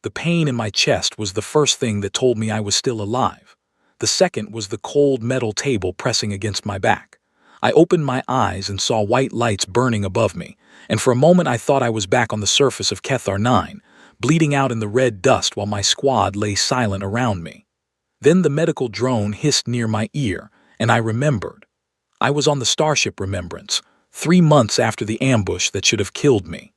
The pain in my chest was the first thing that told me I was still alive. The second was the cold metal table pressing against my back. I opened my eyes and saw white lights burning above me, and for a moment I thought I was back on the surface of Kethar 9, bleeding out in the red dust while my squad lay silent around me. Then the medical drone hissed near my ear, and I remembered. I was on the Starship Remembrance, 3 months after the ambush that should have killed me.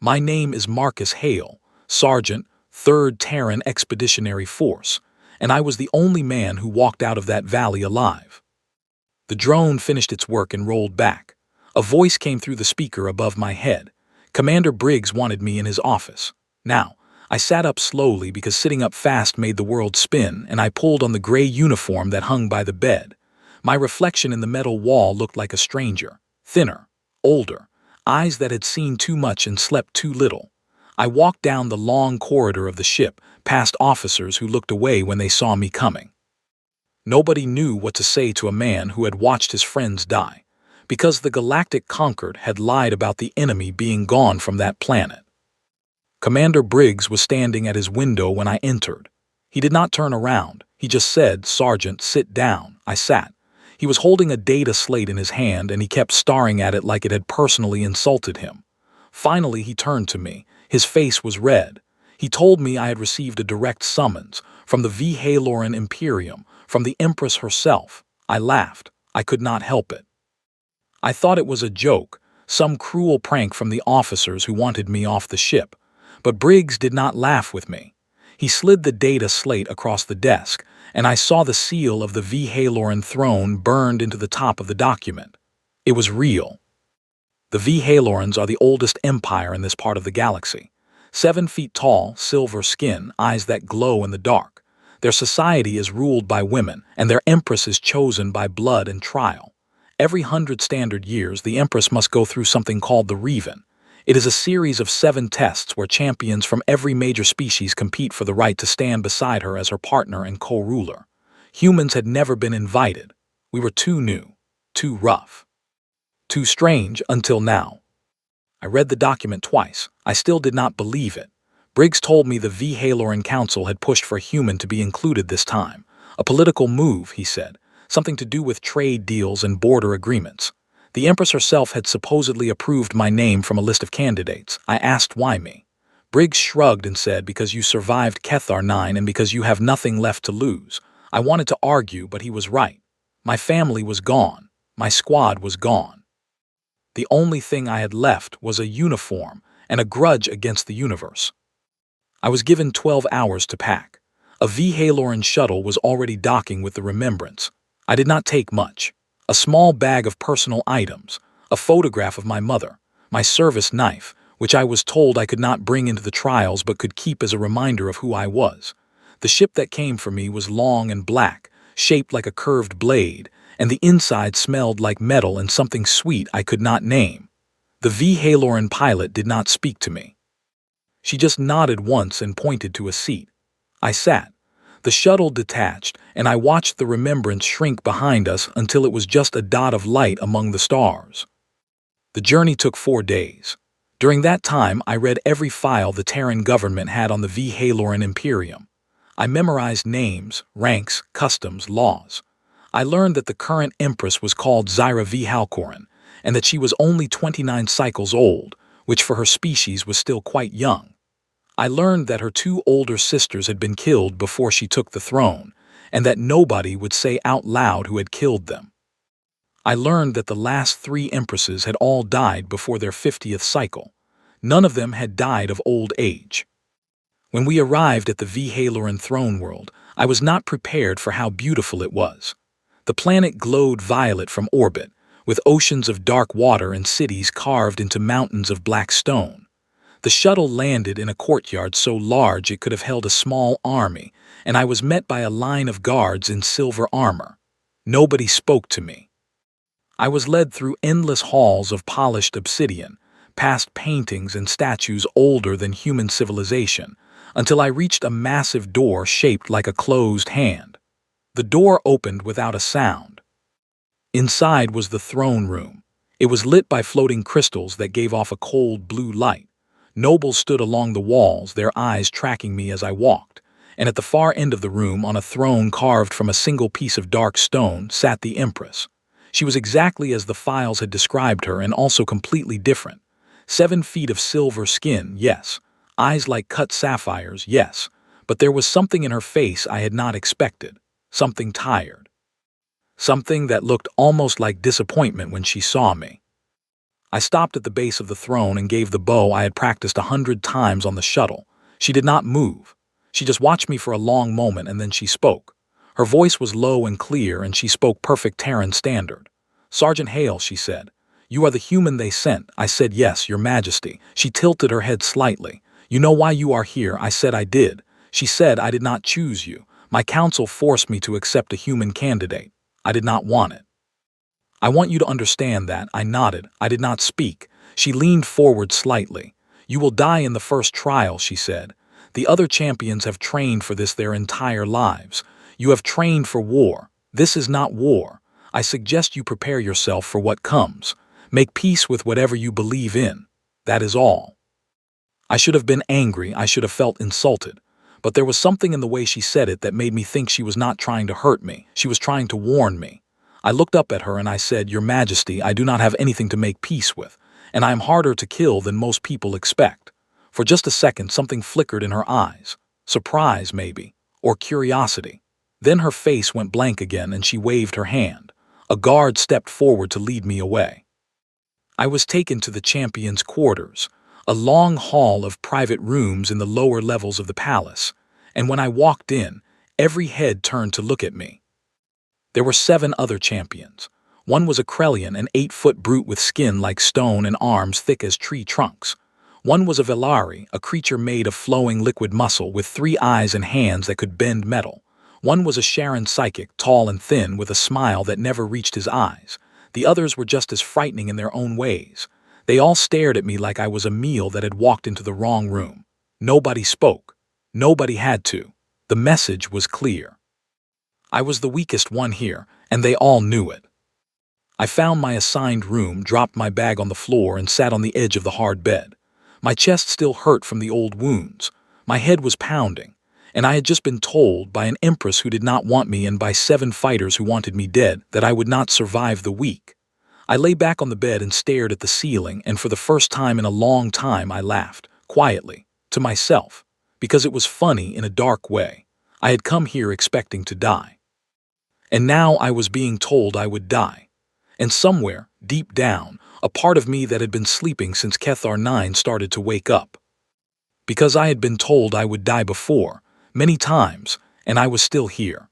My name is Marcus Hale, Sergeant, 3rd Terran Expeditionary Force, and I was the only man who walked out of that valley alive. The drone finished its work and rolled back. A voice came through the speaker above my head. Commander Briggs wanted me in his office. Now, I sat up slowly because sitting up fast made the world spin, and I pulled on the gray uniform that hung by the bed. My reflection in the metal wall looked like a stranger, thinner, older, eyes that had seen too much and slept too little. I walked down the long corridor of the ship, past officers who looked away when they saw me coming. Nobody knew what to say to a man who had watched his friends die, because the Galactic Concord had lied about the enemy being gone from that planet. Commander Briggs was standing at his window when I entered. He did not turn around. He just said, "Sergeant, sit down." I sat. He was holding a data slate in his hand, and he kept staring at it like it had personally insulted him. Finally, he turned to me. His face was red. He told me I had received a direct summons from the Vihaloran Imperium, from the Empress herself. I laughed. I could not help it. I thought it was a joke, some cruel prank from the officers who wanted me off the ship. But Briggs did not laugh with me. He slid the data slate across the desk, and I saw the seal of the Vihaloran throne burned into the top of the document. It was real. The Vihalorans are the oldest empire in this part of the galaxy. 7 feet tall, silver skin, eyes that glow in the dark. Their society is ruled by women, and their empress is chosen by blood and trial. Every 100 standard years, the empress must go through something called the Revan. It is a series of 7 tests where champions from every major species compete for the right to stand beside her as her partner and co-ruler. Humans had never been invited. We were too new, too rough, too strange until now. I read the document twice. I still did not believe it. Briggs told me the Vihaloran Council had pushed for a human to be included this time. A political move, he said, something to do with trade deals and border agreements. The Empress herself had supposedly approved my name from a list of candidates. I asked why me. Briggs shrugged and said, "Because you survived Kethar 9 and because you have nothing left to lose." I wanted to argue, but he was right. My family was gone. My squad was gone. The only thing I had left was a uniform and a grudge against the universe. I was given 12 hours to pack. A Vihaloran shuttle was already docking with the Remembrance. I did not take much. A small bag of personal items, a photograph of my mother, my service knife, which I was told I could not bring into the trials but could keep as a reminder of who I was. The ship that came for me was long and black, shaped like a curved blade, and the inside smelled like metal and something sweet I could not name. The Vihaloran pilot did not speak to me. She just nodded once and pointed to a seat. I sat. The shuttle detached, and I watched the Remembrance shrink behind us until it was just a dot of light among the stars. The journey took 4 days. During that time, I read every file the Terran government had on the Vihaloran Imperium. I memorized names, ranks, customs, laws. I learned that the current empress was called Zyra Vihalkoran, and that she was only 29 cycles old, which for her species was still quite young. I learned that her 2 older sisters had been killed before she took the throne, and that nobody would say out loud who had killed them. I learned that the last 3 empresses had all died before their 50th cycle. None of them had died of old age. When we arrived at the Vihaloran throne world, I was not prepared for how beautiful it was. The planet glowed violet from orbit, with oceans of dark water and cities carved into mountains of black stone. The shuttle landed in a courtyard so large it could have held a small army, and I was met by a line of guards in silver armor. Nobody spoke to me. I was led through endless halls of polished obsidian, past paintings and statues older than human civilization, until I reached a massive door shaped like a closed hand. The door opened without a sound. Inside was the throne room. It was lit by floating crystals that gave off a cold blue light. Nobles stood along the walls, their eyes tracking me as I walked, and at the far end of the room, on a throne carved from a single piece of dark stone, sat the Empress. She was exactly as the files had described her, and also completely different. 7 feet of silver skin, yes. Eyes like cut sapphires, yes. But there was something in her face I had not expected. Something tired. Something that looked almost like disappointment when she saw me. I stopped at the base of the throne and gave the bow I had practiced 100 times on the shuttle. She did not move. She just watched me for a long moment, and then she spoke. Her voice was low and clear, and she spoke perfect Terran standard. "Sergeant Hale," she said. "You are the human they sent." I said, "Yes, Your Majesty." She tilted her head slightly. "You know why you are here?" I said I did. She said, "I did not choose you. My council forced me to accept a human candidate. I did not want it. I want you to understand that." I nodded. I did not speak. She leaned forward slightly. "You will die in the first trial," she said. "The other champions have trained for this their entire lives. You have trained for war. This is not war. I suggest you prepare yourself for what comes. Make peace with whatever you believe in. That is all." I should have been angry. I should have felt insulted. But there was something in the way she said it that made me think she was not trying to hurt me. She was trying to warn me. I looked up at her and I said, "Your Majesty, I do not have anything to make peace with, and I am harder to kill than most people expect." For just a second, something flickered in her eyes. Surprise, maybe, or curiosity. Then her face went blank again and she waved her hand. A guard stepped forward to lead me away. I was taken to the champion's quarters, a long hall of private rooms in the lower levels of the palace, and when I walked in, every head turned to look at me. There were 7 other champions. One was a Krellian, an 8-foot brute with skin like stone and arms thick as tree trunks. One was a Velari, a creature made of flowing liquid muscle with 3 eyes and hands that could bend metal. One was a Sharon psychic, tall and thin, with a smile that never reached his eyes. The others were just as frightening in their own ways. They all stared at me like I was a meal that had walked into the wrong room. Nobody spoke. Nobody had to. The message was clear. I was the weakest one here, and they all knew it. I found my assigned room, dropped my bag on the floor, and sat on the edge of the hard bed. My chest still hurt from the old wounds. My head was pounding, and I had just been told by an empress who did not want me and by 7 fighters who wanted me dead that I would not survive the week. I lay back on the bed and stared at the ceiling, and for the first time in a long time I laughed, quietly, to myself, because it was funny in a dark way. I had come here expecting to die. And now I was being told I would die. And somewhere, deep down, a part of me that had been sleeping since Kethar 9 started to wake up. Because I had been told I would die before, many times, and I was still here.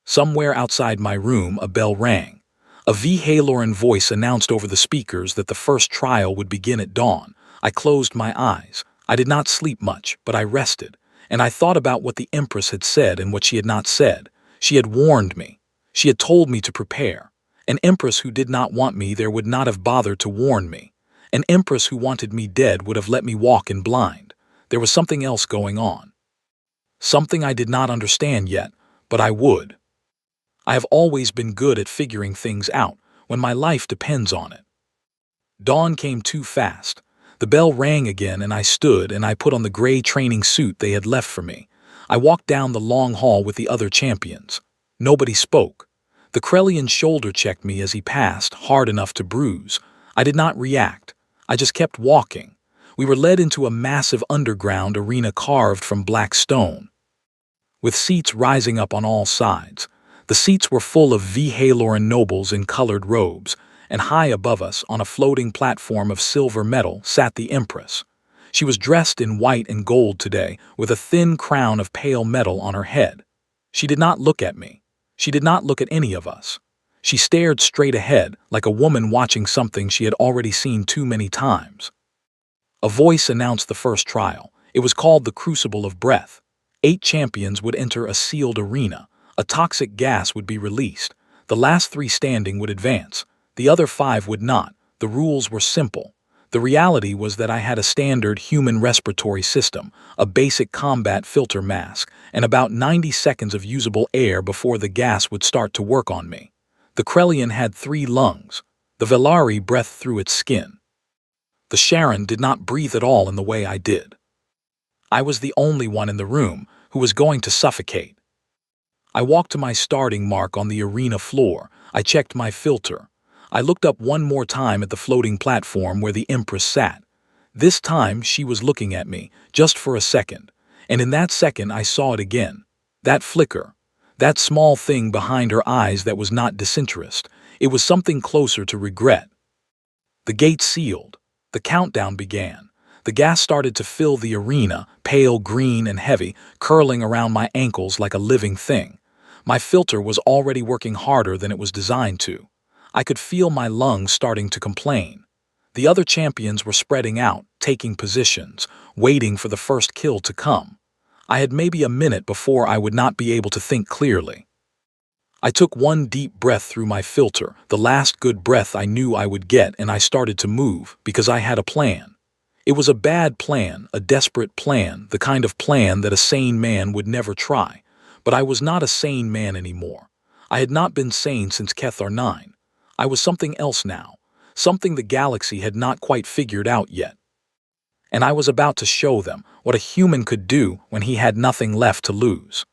Somewhere outside my room, a bell rang. A Vhaloran voice announced over the speakers that the first trial would begin at dawn. I closed my eyes. I did not sleep much, but I rested, and I thought about what the Empress had said and what she had not said. She had warned me. She had told me to prepare. An Empress who did not want me there would not have bothered to warn me. An Empress who wanted me dead would have let me walk in blind. There was something else going on. Something I did not understand yet, but I would. I have always been good at figuring things out when my life depends on it. Dawn came too fast. The bell rang again and I stood and I put on the gray training suit they had left for me. I walked down the long hall with the other champions. Nobody spoke. The Krellian shoulder-checked me as he passed, hard enough to bruise. I did not react. I just kept walking. We were led into a massive underground arena carved from black stone, with seats rising up on all sides. The seats were full of Vhaloran nobles in colored robes, and high above us, on a floating platform of silver metal, sat the Empress. She was dressed in white and gold today, with a thin crown of pale metal on her head. She did not look at me. She did not look at any of us. She stared straight ahead, like a woman watching something she had already seen too many times. A voice announced the first trial. It was called the Crucible of Breath. 8 champions would enter a sealed arena. A toxic gas would be released. The last 3 standing would advance. The other 5 would not. The rules were simple. The reality was that I had a standard human respiratory system, a basic combat filter mask, and about 90 seconds of usable air before the gas would start to work on me. The Krellian had 3 lungs. The Velari breathed through its skin. The Sharon did not breathe at all in the way I did. I was the only one in the room who was going to suffocate. I walked to my starting mark on the arena floor. I checked my filter. I looked up one more time at the floating platform where the Empress sat. This time she was looking at me, just for a second. And in that second I saw it again. That flicker. That small thing behind her eyes that was not disinterest. It was something closer to regret. The gate sealed. The countdown began. The gas started to fill the arena, pale green and heavy, curling around my ankles like a living thing. My filter was already working harder than it was designed to. I could feel my lungs starting to complain. The other champions were spreading out, taking positions, waiting for the first kill to come. I had maybe a minute before I would not be able to think clearly. I took one deep breath through my filter, the last good breath I knew I would get, and I started to move, because I had a plan. It was a bad plan, a desperate plan, the kind of plan that a sane man would never try. But I was not a sane man anymore. I had not been sane since Kethar 9. I was something else now, something the galaxy had not quite figured out yet. And I was about to show them what a human could do when he had nothing left to lose.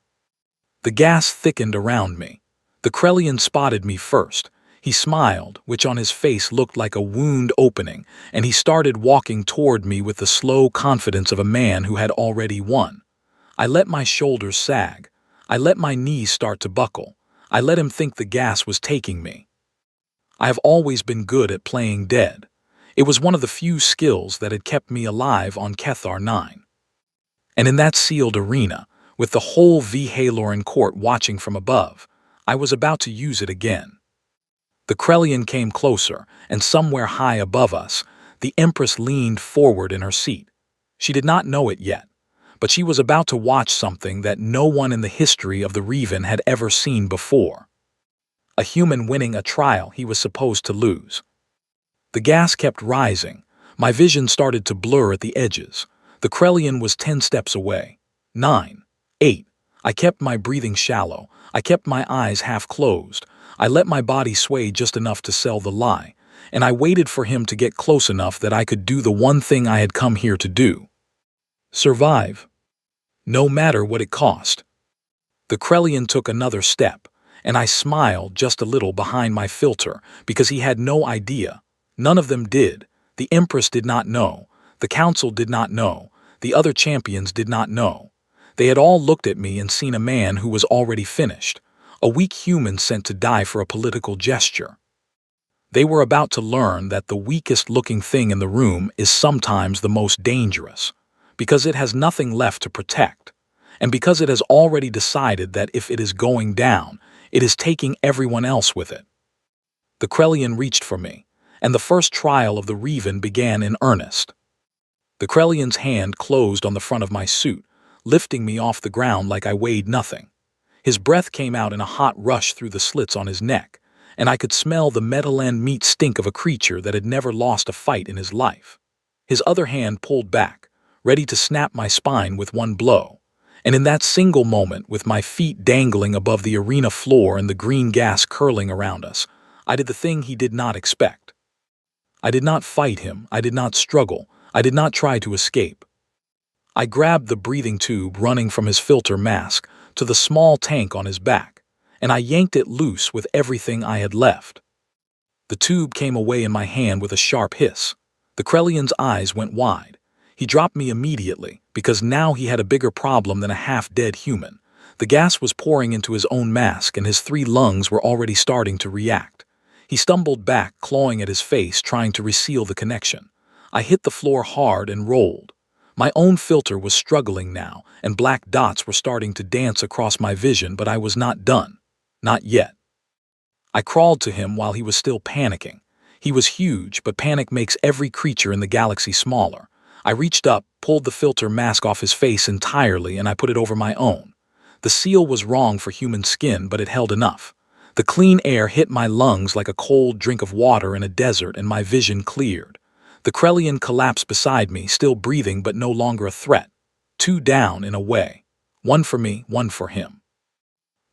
The gas thickened around me. The Krellian spotted me first. He smiled, which on his face looked like a wound opening, and he started walking toward me with the slow confidence of a man who had already won. I let my shoulders sag. I let my knees start to buckle. I let him think the gas was taking me. I have always been good at playing dead. It was one of the few skills that had kept me alive on Kethar 9. And in that sealed arena, with the whole Vhaloran court watching from above, I was about to use it again. The Krellian came closer, and somewhere high above us, the Empress leaned forward in her seat. She did not know it yet, but she was about to watch something that no one in the history of the Revan had ever seen before. A human winning a trial he was supposed to lose. The gas kept rising. My vision started to blur at the edges. The Krellian was 10 steps away. 9. 8. I kept my breathing shallow. I kept my eyes half closed. I let my body sway just enough to sell the lie, and I waited for him to get close enough that I could do the one thing I had come here to do. Survive. No matter what it cost. The Krellian took another step, and I smiled just a little behind my filter because he had no idea. None of them did. The Empress did not know. The Council did not know. The other champions did not know. They had all looked at me and seen a man who was already finished, a weak human sent to die for a political gesture. They were about to learn that the weakest-looking thing in the room is sometimes the most dangerous, because it has nothing left to protect, and because it has already decided that if it is going down, it is taking everyone else with it. The Krellian reached for me, and the first trial of the Revan began in earnest. The Krellian's hand closed on the front of my suit, lifting me off the ground like I weighed nothing. His breath came out in a hot rush through the slits on his neck, and I could smell the metal and meat stink of a creature that had never lost a fight in his life. His other hand pulled back, ready to snap my spine with one blow. And in that single moment, with my feet dangling above the arena floor and the green gas curling around us, I did the thing he did not expect. I did not fight him. I did not struggle. I did not try to escape. I grabbed the breathing tube running from his filter mask to the small tank on his back, and I yanked it loose with everything I had left. The tube came away in my hand with a sharp hiss. The Krellian's eyes went wide. He dropped me immediately, because now he had a bigger problem than a half-dead human. The gas was pouring into his own mask, and his 3 lungs were already starting to react. He stumbled back, clawing at his face, trying to reseal the connection. I hit the floor hard and rolled. My own filter was struggling now, and black dots were starting to dance across my vision, but I was not done. Not yet. I crawled to him while he was still panicking. He was huge, but panic makes every creature in the galaxy smaller. I reached up, pulled the filter mask off his face entirely, and I put it over my own. The seal was wrong for human skin, but it held enough. The clean air hit my lungs like a cold drink of water in a desert, and my vision cleared. The Krellian collapsed beside me, still breathing but no longer a threat. 2 down in a way. 1 for me, 1 for him.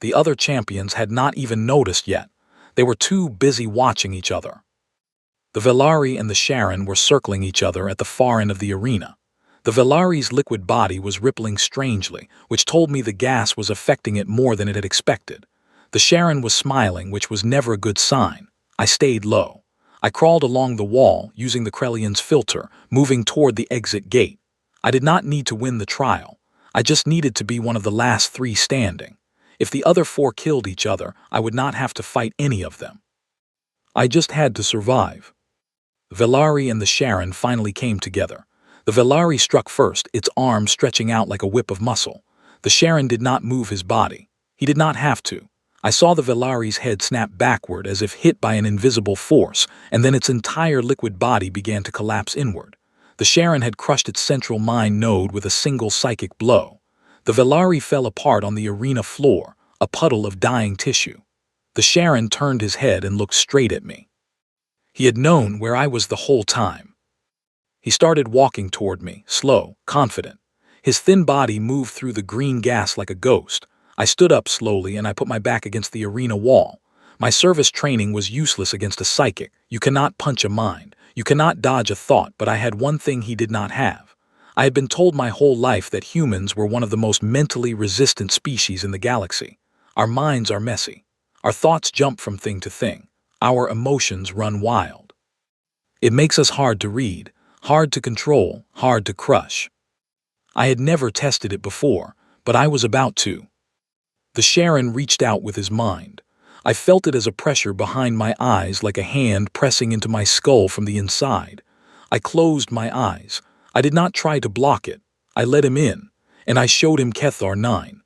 The other champions had not even noticed yet. They were too busy watching each other. The Velari and the Sharon were circling each other at the far end of the arena. The Velari's liquid body was rippling strangely, which told me the gas was affecting it more than it had expected. The Sharon was smiling, which was never a good sign. I stayed low. I crawled along the wall, using the Krellion's filter, moving toward the exit gate. I did not need to win the trial. I just needed to be one of the last three standing. If the other four killed each other, I would not have to fight any of them. I just had to survive. Velari and the Sharon finally came together. The Velari struck first, its arm stretching out like a whip of muscle. The Sharon did not move his body. He did not have to. I saw the Velari's head snap backward as if hit by an invisible force, and then its entire liquid body began to collapse inward. The Sharon had crushed its central mind node with a single psychic blow. The Velari fell apart on the arena floor, a puddle of dying tissue. The Sharon turned his head and looked straight at me. He had known where I was the whole time. He started walking toward me, slow, confident. His thin body moved through the green gas like a ghost. I stood up slowly and I put my back against the arena wall. My service training was useless against a psychic. You cannot punch a mind. You cannot dodge a thought, but I had one thing he did not have. I had been told my whole life that humans were one of the most mentally resistant species in the galaxy. Our minds are messy. Our thoughts jump from thing to thing. Our emotions run wild. It makes us hard to read, hard to control, hard to crush. I had never tested it before, but I was about to. The Sharon reached out with his mind. I felt it as a pressure behind my eyes, like a hand pressing into my skull from the inside. I closed my eyes. I did not try to block it. I let him in, and I showed him Kethar 9.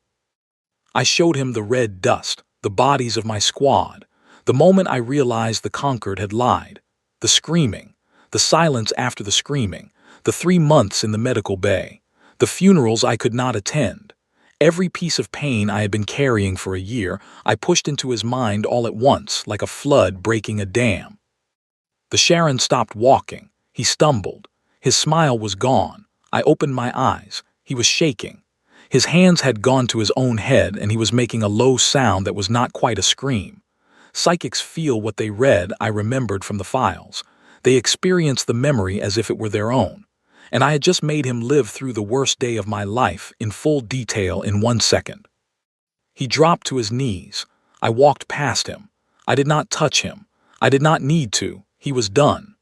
I showed him the red dust, the bodies of my squad. The moment I realized the Conquered had lied. The screaming, the silence after the screaming, the 3 months in the medical bay, the funerals I could not attend. Every piece of pain I had been carrying for a year, I pushed into his mind all at once, like a flood breaking a dam. The Sharon stopped walking. He stumbled. His smile was gone. I opened my eyes. He was shaking. His hands had gone to his own head, and he was making a low sound that was not quite a scream. Psychics feel what they read, I remembered from the files. They experience the memory as if it were their own. And I had just made him live through the worst day of my life in full detail in 1 second. He dropped to his knees. I walked past him. I did not touch him. I did not need to. He was done.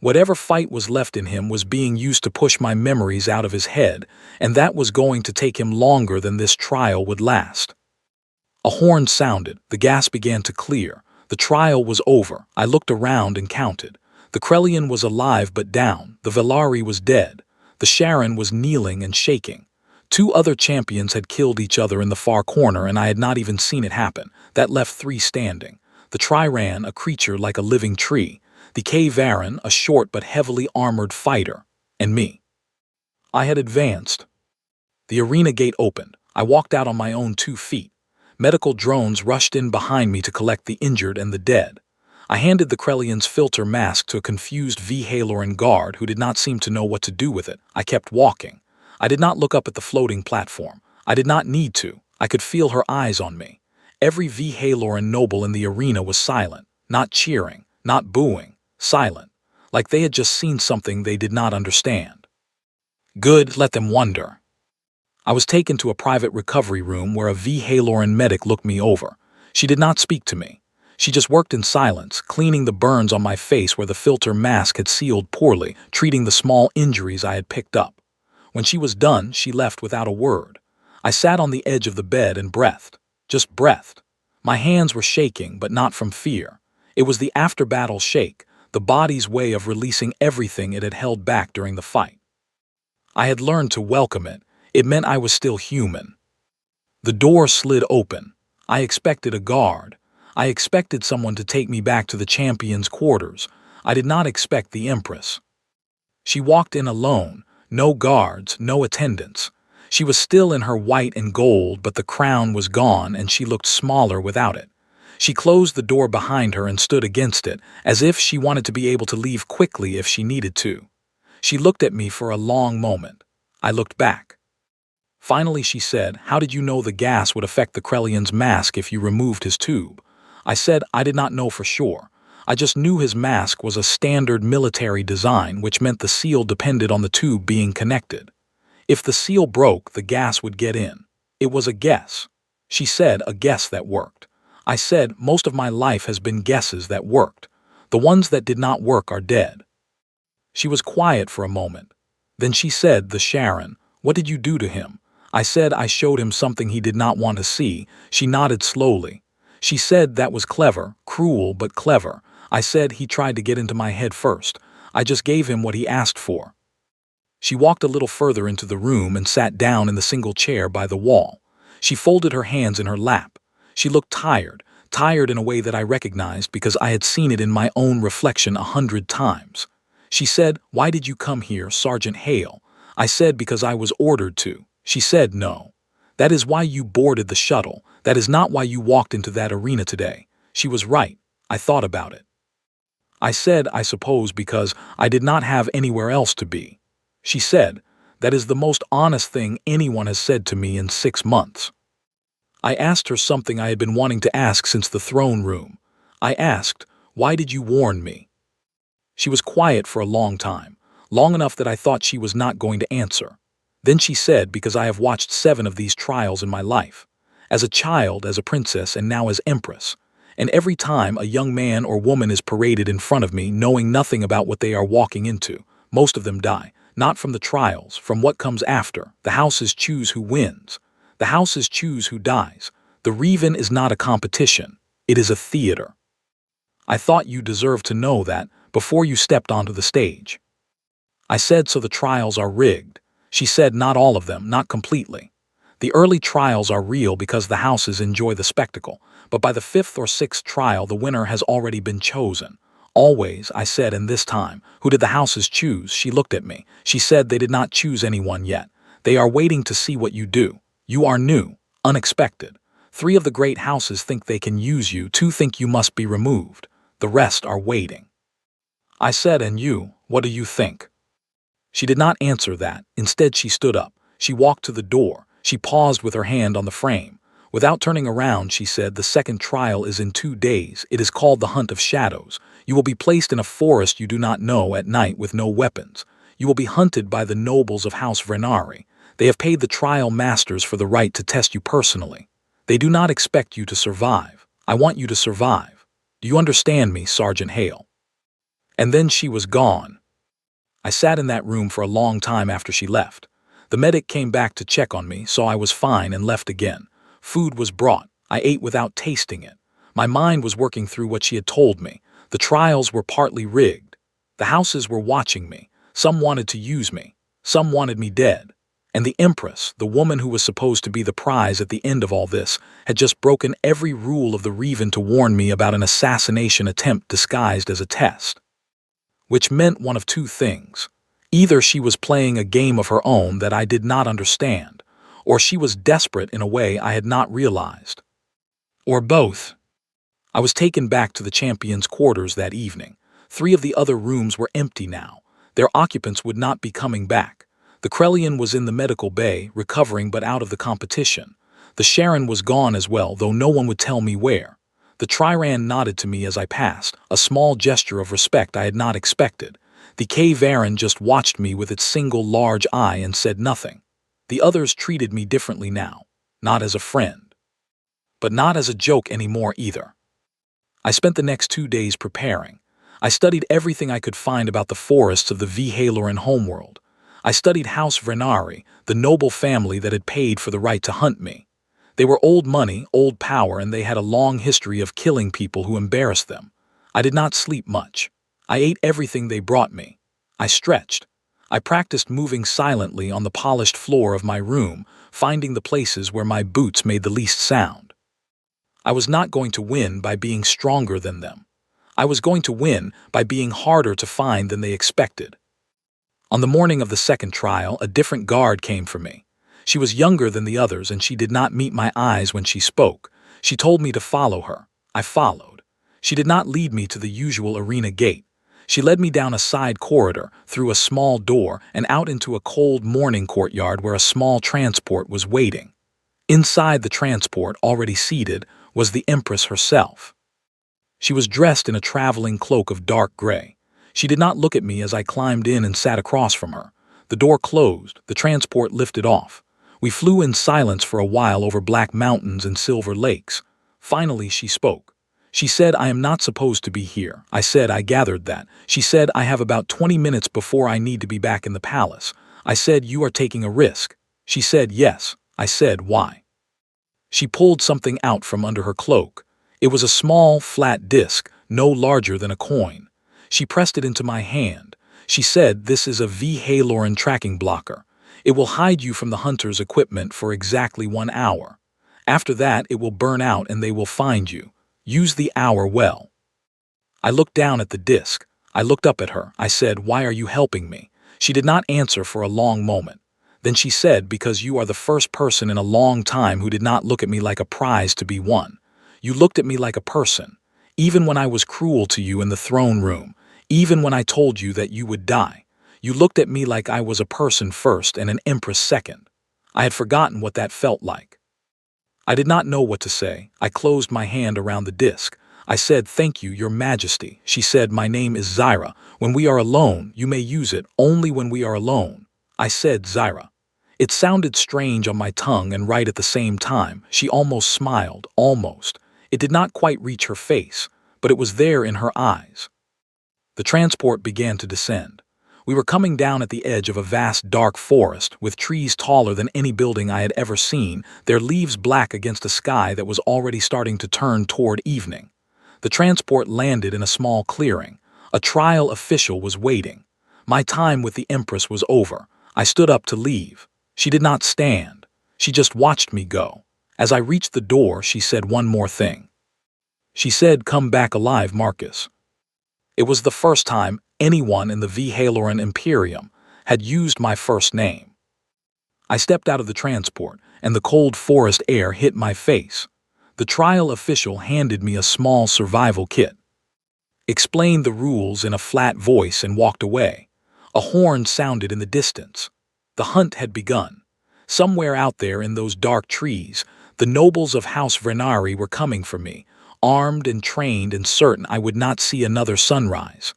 Whatever fight was left in him was being used to push my memories out of his head, and that was going to take him longer than this trial would last. A horn sounded. The gas began to clear. The trial was over. I looked around and counted. The Krellion was alive but down. The Velari was dead. The Sharon was kneeling and shaking. 2 other champions had killed each other in the far corner, and I had not even seen it happen. That left 3 standing. The Triran, a creature like a living tree. The K-Varan, a short but heavily armored fighter. And me. I had advanced. The arena gate opened. I walked out on my own 2 feet. Medical drones rushed in behind me to collect the injured and the dead. I handed the Krellion's filter mask to a confused V-Haloran guard who did not seem to know what to do with it. I kept walking. I did not look up at the floating platform. I did not need to. I could feel her eyes on me. Every V-Haloran noble in the arena was silent, not cheering, not booing, silent, like they had just seen something they did not understand. Good, let them wonder. I was taken to a private recovery room where a V-Haloran medic looked me over. She did not speak to me. She just worked in silence, cleaning the burns on my face where the filter mask had sealed poorly, treating the small injuries I had picked up. When she was done, she left without a word. I sat on the edge of the bed and breathed. Just breathed. My hands were shaking, but not from fear. It was the after-battle shake, the body's way of releasing everything it had held back during the fight. I had learned to welcome it. It meant I was still human. The door slid open. I expected a guard. I expected someone to take me back to the champion's quarters. I did not expect the Empress. She walked in alone, no guards, no attendants. She was still in her white and gold, but the crown was gone and she looked smaller without it. She closed the door behind her and stood against it, as if she wanted to be able to leave quickly if she needed to. She looked at me for a long moment. I looked back. Finally she said, "How did you know the gas would affect the Krellion's mask if you removed his tube?" I said I did not know for sure. I just knew his mask was a standard military design, which meant the seal depended on the tube being connected. If the seal broke, the gas would get in. It was a guess. She said a guess that worked. I said most of my life has been guesses that worked. The ones that did not work are dead. She was quiet for a moment. Then she said, "The Sharon, what did you do to him?" I said I showed him something he did not want to see. She nodded slowly. She said that was clever, cruel but clever. I said he tried to get into my head first. I just gave him what he asked for. She walked a little further into the room and sat down in the single chair by the wall. She folded her hands in her lap. She looked tired, tired in a way that I recognized because I had seen it in my own reflection 100 times. She said, "Why did you come here, Sergeant Hale?" I said, "Because I was ordered to." She said, "No. That is why you boarded the shuttle. That is not why you walked into that arena today." She was right. I thought about it. I said, "I suppose because I did not have anywhere else to be." She said, "That is the most honest thing anyone has said to me in 6 months." I asked her something I had been wanting to ask since the throne room. I asked, "Why did you warn me?" She was quiet for a long time, long enough that I thought she was not going to answer. Then she said, "Because I have watched 7 of these trials in my life. As a child, as a princess, and now as empress. And every time a young man or woman is paraded in front of me knowing nothing about what they are walking into, most of them die. Not from the trials, from what comes after. The houses choose who wins. The houses choose who dies. The Reven is not a competition. It is a theater. I thought you deserved to know that before you stepped onto the stage." I said, "So the trials are rigged." She said, "Not all of them, not completely. The early trials are real because the houses enjoy the spectacle, but by the 5th or 6th trial the winner has already been chosen. Always," I said, "and this time, who did the houses choose?" She looked at me. She said, "They did not choose anyone yet. They are waiting to see what you do. You are new, unexpected. 3 of the great houses think they can use you, 2 think you must be removed. The rest are waiting." I said, "And you, what do you think?" She did not answer that. Instead, she stood up. She walked to the door. She paused with her hand on the frame. Without turning around, she said, "The second trial is in 2 days. It is called the Hunt of Shadows. You will be placed in a forest you do not know at night with no weapons. You will be hunted by the nobles of House Vrenari. They have paid the trial masters for the right to test you personally. They do not expect you to survive. I want you to survive. Do you understand me, Sergeant Hale?" And then she was gone. I sat in that room for a long time after she left. The medic came back to check on me, saw I was fine, and left again. Food was brought. I ate without tasting it. My mind was working through what she had told me. The trials were partly rigged. The houses were watching me. Some wanted to use me. Some wanted me dead. And the Empress, the woman who was supposed to be the prize at the end of all this, had just broken every rule of the Reven to warn me about an assassination attempt disguised as a test. Which meant one of 2 things. Either she was playing a game of her own that I did not understand, or she was desperate in a way I had not realized. Or both. I was taken back to the champion's quarters that evening. 3 of the other rooms were empty now. Their occupants would not be coming back. The Krellian was in the medical bay, recovering but out of the competition. The Sharon was gone as well, though no one would tell me where. The Triran nodded to me as I passed, a small gesture of respect I had not expected. The K Varan just watched me with its single large eye and said nothing. The others treated me differently now, not as a friend. But not as a joke anymore either. I spent the next 2 days preparing. I studied everything I could find about the forests of the Vhaloran homeworld. I studied House Vrenari, the noble family that had paid for the right to hunt me. They were old money, old power, and they had a long history of killing people who embarrassed them. I did not sleep much. I ate everything they brought me. I stretched. I practiced moving silently on the polished floor of my room, finding the places where my boots made the least sound. I was not going to win by being stronger than them. I was going to win by being harder to find than they expected. On the morning of the second trial, a different guard came for me. She was younger than the others, and she did not meet my eyes when she spoke. She told me to follow her. I followed. She did not lead me to the usual arena gate. She led me down a side corridor, through a small door, and out into a cold morning courtyard where a small transport was waiting. Inside the transport, already seated, was the Empress herself. She was dressed in a traveling cloak of dark gray. She did not look at me as I climbed in and sat across from her. The door closed, the transport lifted off. We flew in silence for a while over black mountains and silver lakes. Finally, she spoke. She said, "I am not supposed to be here." I said, "I gathered that." She said, "I have about 20 minutes before I need to be back in the palace." I said, "You are taking a risk." She said, "Yes." I said, "Why?" She pulled something out from under her cloak. It was a small, flat disc, no larger than a coin. She pressed it into my hand. She said, "This is a V-Haloran tracking blocker. It will hide you from the hunter's equipment for exactly 1 hour. After that, it will burn out and they will find you. Use the hour well." I looked down at the disc. I looked up at her. I said, "Why are you helping me?" She did not answer for a long moment. Then she said, "Because you are the first person in a long time who did not look at me like a prize to be won. You looked at me like a person. Even when I was cruel to you in the throne room, even when I told you that you would die, you looked at me like I was a person first and an empress second." I had forgotten what that felt like. I did not know what to say. I closed my hand around the disc. I said, "Thank you, Your Majesty." She said, "My name is Zyra. When we are alone, you may use it, only when we are alone." I said, "Zyra." It sounded strange on my tongue and right at the same time. She almost smiled, almost. It did not quite reach her face, but it was there in her eyes. The transport began to descend. We were coming down at the edge of a vast dark forest, with trees taller than any building I had ever seen, their leaves black against a sky that was already starting to turn toward evening. The transport landed in a small clearing. A trial official was waiting. My time with the Empress was over. I stood up to leave. She did not stand. She just watched me go. As I reached the door, she said one more thing. She said, "Come back alive, Marcus." It was the first time anyone in the V-Haloran Imperium had used my first name. I stepped out of the transport, and the cold forest air hit my face. The trial official handed me a small survival kit, explained the rules in a flat voice, and walked away. A horn sounded in the distance. The hunt had begun. Somewhere out there in those dark trees, the nobles of House Vrenari were coming for me, armed and trained and certain I would not see another sunrise.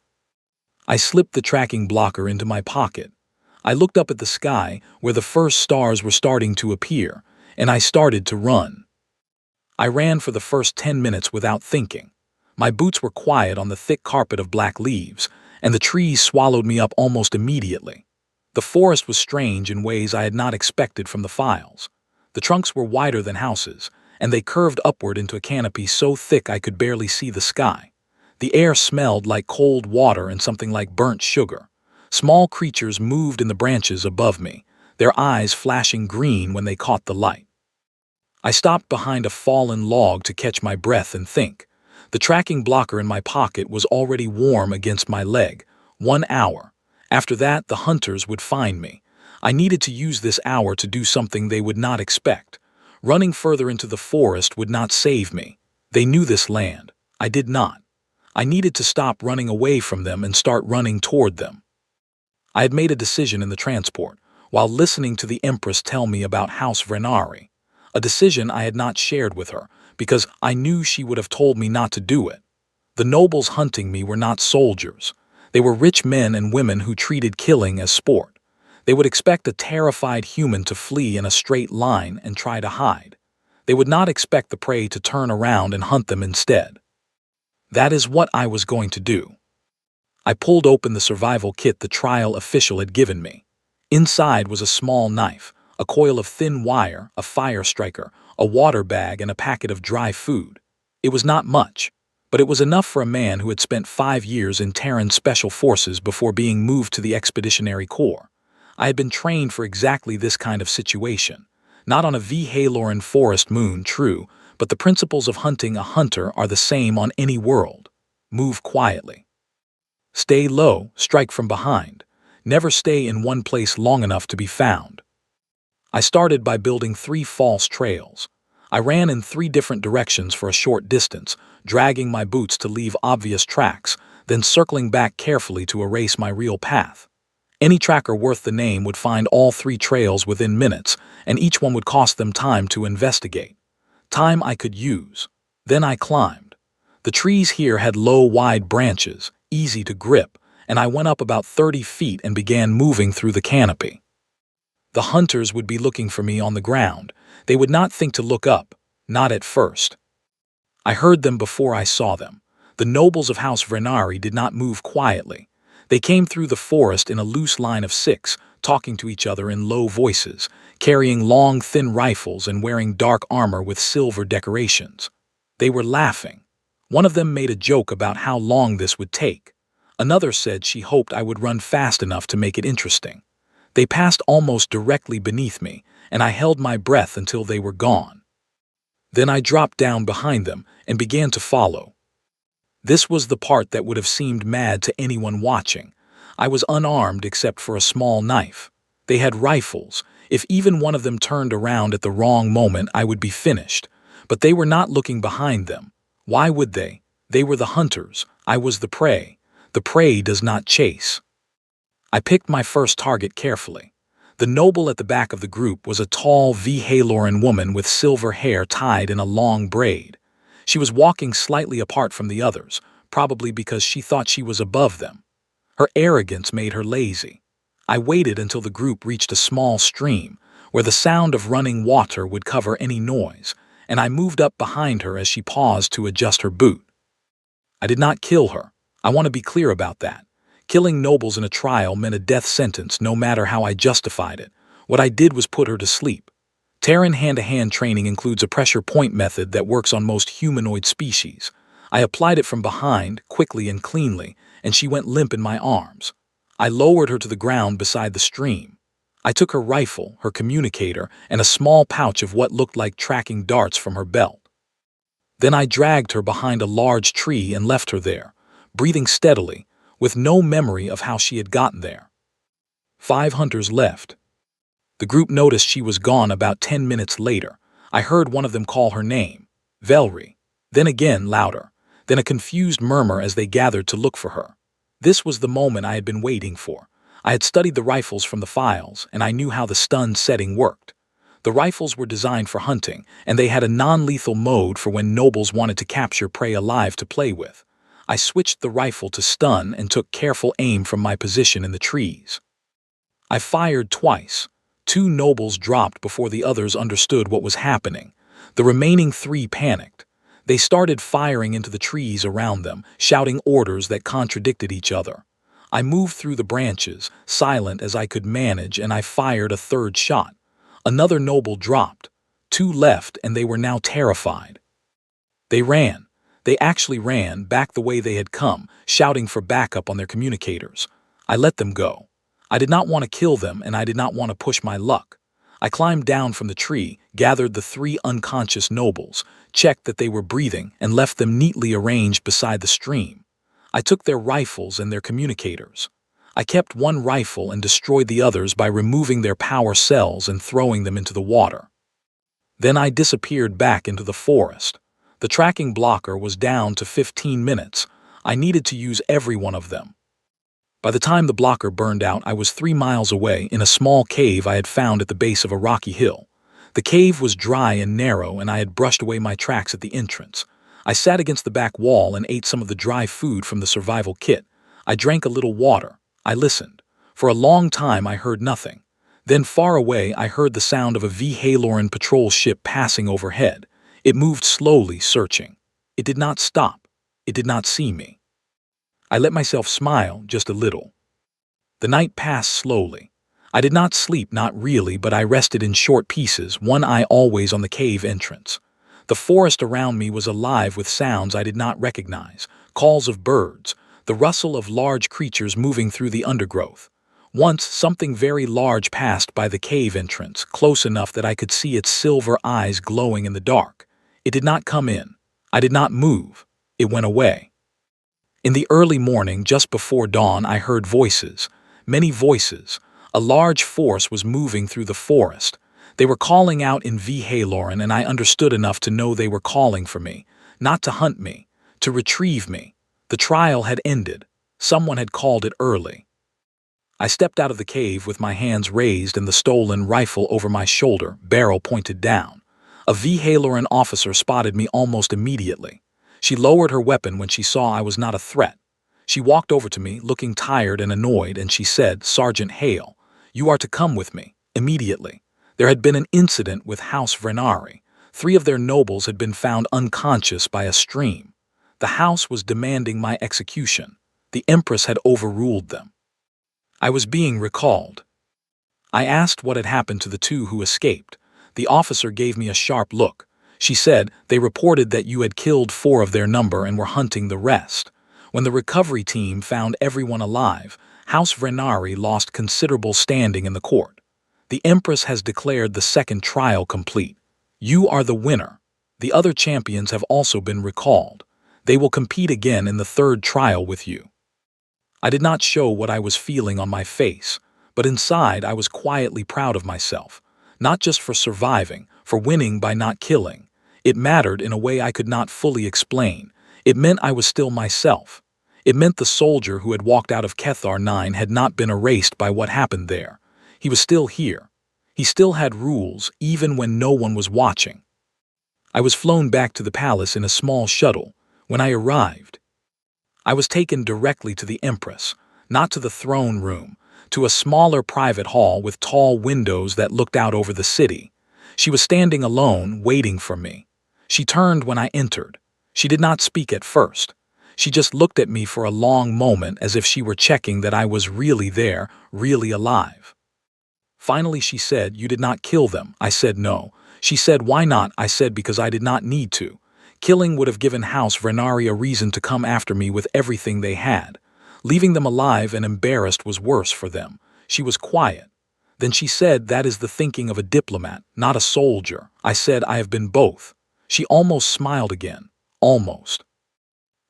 I slipped the tracking blocker into my pocket. I looked up at the sky where the first stars were starting to appear, and I started to run. I ran for the first 10 minutes without thinking. My boots were quiet on the thick carpet of black leaves, and the trees swallowed me up almost immediately. The forest was strange in ways I had not expected from the files. The trunks were wider than houses, and they curved upward into a canopy so thick I could barely see the sky. The air smelled like cold water and something like burnt sugar. Small creatures moved in the branches above me, their eyes flashing green when they caught the light. I stopped behind a fallen log to catch my breath and think. The tracking blocker in my pocket was already warm against my leg. 1 hour. After that, the hunters would find me. I needed to use this hour to do something they would not expect. Running further into the forest would not save me. They knew this land. I did not. I needed to stop running away from them and start running toward them. I had made a decision in the transport, while listening to the Empress tell me about House Vrenari. A decision I had not shared with her, because I knew she would have told me not to do it. The nobles hunting me were not soldiers. They were rich men and women who treated killing as sport. They would expect a terrified human to flee in a straight line and try to hide. They would not expect the prey to turn around and hunt them instead. That is what I was going to do. I pulled open the survival kit the trial official had given me. Inside was a small knife, a coil of thin wire, a fire striker, a water bag, and a packet of dry food. It was not much, but it was enough for a man who had spent 5 years in Terran Special Forces before being moved to the Expeditionary Corps. I had been trained for exactly this kind of situation. Not on a V-Haloran forest moon, true, but the principles of hunting a hunter are the same on any world. Move quietly. Stay low, strike from behind. Never stay in one place long enough to be found. I started by building 3 false trails. I ran in 3 different directions for a short distance, dragging my boots to leave obvious tracks, then circling back carefully to erase my real path. Any tracker worth the name would find all 3 trails within minutes, and each one would cost them time to investigate. Time I could use. Then I climbed. The trees here had low, wide branches, easy to grip, and I went up about 30 feet and began moving through the canopy. The hunters would be looking for me on the ground. They would not think to look up, not at first. I heard them before I saw them. The nobles of House Vernari did not move quietly. They came through the forest in a loose line of 6, talking to each other in low voices, carrying long, thin rifles and wearing dark armor with silver decorations. They were laughing. One of them made a joke about how long this would take. Another said she hoped I would run fast enough to make it interesting. They passed almost directly beneath me, and I held my breath until they were gone. Then I dropped down behind them and began to follow. This was the part that would have seemed mad to anyone watching. I was unarmed except for a small knife. They had rifles. If even one of them turned around at the wrong moment, I would be finished. But they were not looking behind them. Why would they? They were the hunters. I was the prey. The prey does not chase. I picked my first target carefully. The noble at the back of the group was a tall Vhaloran woman with silver hair tied in a long braid. She was walking slightly apart from the others, probably because she thought she was above them. Her arrogance made her lazy. I waited until the group reached a small stream, where the sound of running water would cover any noise, and I moved up behind her as she paused to adjust her boot. I did not kill her. I want to be clear about that. Killing nobles in a trial meant a death sentence no matter how I justified it. What I did was put her to sleep. Terran hand-to-hand training includes a pressure point method that works on most humanoid species. I applied it from behind, quickly and cleanly, and she went limp in my arms. I lowered her to the ground beside the stream. I took her rifle, her communicator, and a small pouch of what looked like tracking darts from her belt. Then I dragged her behind a large tree and left her there, breathing steadily, with no memory of how she had gotten there. 5 hunters left. The group noticed she was gone about 10 minutes later. I heard one of them call her name, Velry, then again louder, then a confused murmur as they gathered to look for her. This was the moment I had been waiting for. I had studied the rifles from the files, and I knew how the stun setting worked. The rifles were designed for hunting, and they had a non-lethal mode for when nobles wanted to capture prey alive to play with. I switched the rifle to stun and took careful aim from my position in the trees. I fired twice. 2 nobles dropped before the others understood what was happening. The remaining 3 panicked. They started firing into the trees around them, shouting orders that contradicted each other. I moved through the branches, silent as I could manage, and I fired a 3rd shot. Another noble dropped. 2 left, and they were now terrified. They ran. They actually ran back the way they had come, shouting for backup on their communicators. I let them go. I did not want to kill them, and I did not want to push my luck. I climbed down from the tree, gathered the 3 unconscious nobles, checked that they were breathing, and left them neatly arranged beside the stream. I took their rifles and their communicators. I kept 1 rifle and destroyed the others by removing their power cells and throwing them into the water. Then I disappeared back into the forest. The tracking blocker was down to 15 minutes. I needed to use every one of them. By the time the blocker burned out, I was 3 miles away in a small cave I had found at the base of a rocky hill. The cave was dry and narrow, and I had brushed away my tracks at the entrance. I sat against the back wall and ate some of the dry food from the survival kit. I drank a little water. I listened. For a long time I heard nothing. Then far away I heard the sound of a Vhaloran patrol ship passing overhead. It moved slowly, searching. It did not stop. It did not see me. I let myself smile just a little. The night passed slowly. I did not sleep, not really, but I rested in short pieces, one eye always on the cave entrance. The forest around me was alive with sounds I did not recognize, calls of birds, the rustle of large creatures moving through the undergrowth. Once, something very large passed by the cave entrance, close enough that I could see its silver eyes glowing in the dark. It did not come in. I did not move. It went away. In the early morning, just before dawn, I heard voices, many voices. A large force was moving through the forest. They were calling out in Vhaloran, and I understood enough to know they were calling for me, not to hunt me, to retrieve me. The trial had ended. Someone had called it early. I stepped out of the cave with my hands raised and the stolen rifle over my shoulder, barrel pointed down. A Vhaloran officer spotted me almost immediately. She lowered her weapon when she saw I was not a threat. She walked over to me, looking tired and annoyed, and she said, "Sergeant Hale, you are to come with me, immediately." There had been an incident with House Vrenari. 3 of their nobles had been found unconscious by a stream. The house was demanding my execution. The Empress had overruled them. I was being recalled. I asked what had happened to the 2 who escaped. The officer gave me a sharp look. She said, "They reported that you had killed 4 of their number and were hunting the rest." When the recovery team found everyone alive, House Vrenari lost considerable standing in the court. The Empress has declared the 2nd trial complete. You are the winner. The other champions have also been recalled. They will compete again in the 3rd trial with you. I did not show what I was feeling on my face, but inside I was quietly proud of myself, not just for surviving, for winning by not killing. It mattered in a way I could not fully explain. It meant I was still myself. It meant the soldier who had walked out of Kethar 9 had not been erased by what happened there. He was still here. He still had rules, even when no one was watching. I was flown back to the palace in a small shuttle. When I arrived, I was taken directly to the Empress, not to the throne room, to a smaller private hall with tall windows that looked out over the city. She was standing alone, waiting for me. She turned when I entered. She did not speak at first. She just looked at me for a long moment as if she were checking that I was really there, really alive. Finally she said, "You did not kill them." I said no. She said, "Why not?" I said, "Because I did not need to. Killing would have given House Vrenari a reason to come after me with everything they had. Leaving them alive and embarrassed was worse for them." She was quiet. Then she said, "That is the thinking of a diplomat, not a soldier." I said, "I have been both." She almost smiled again. Almost.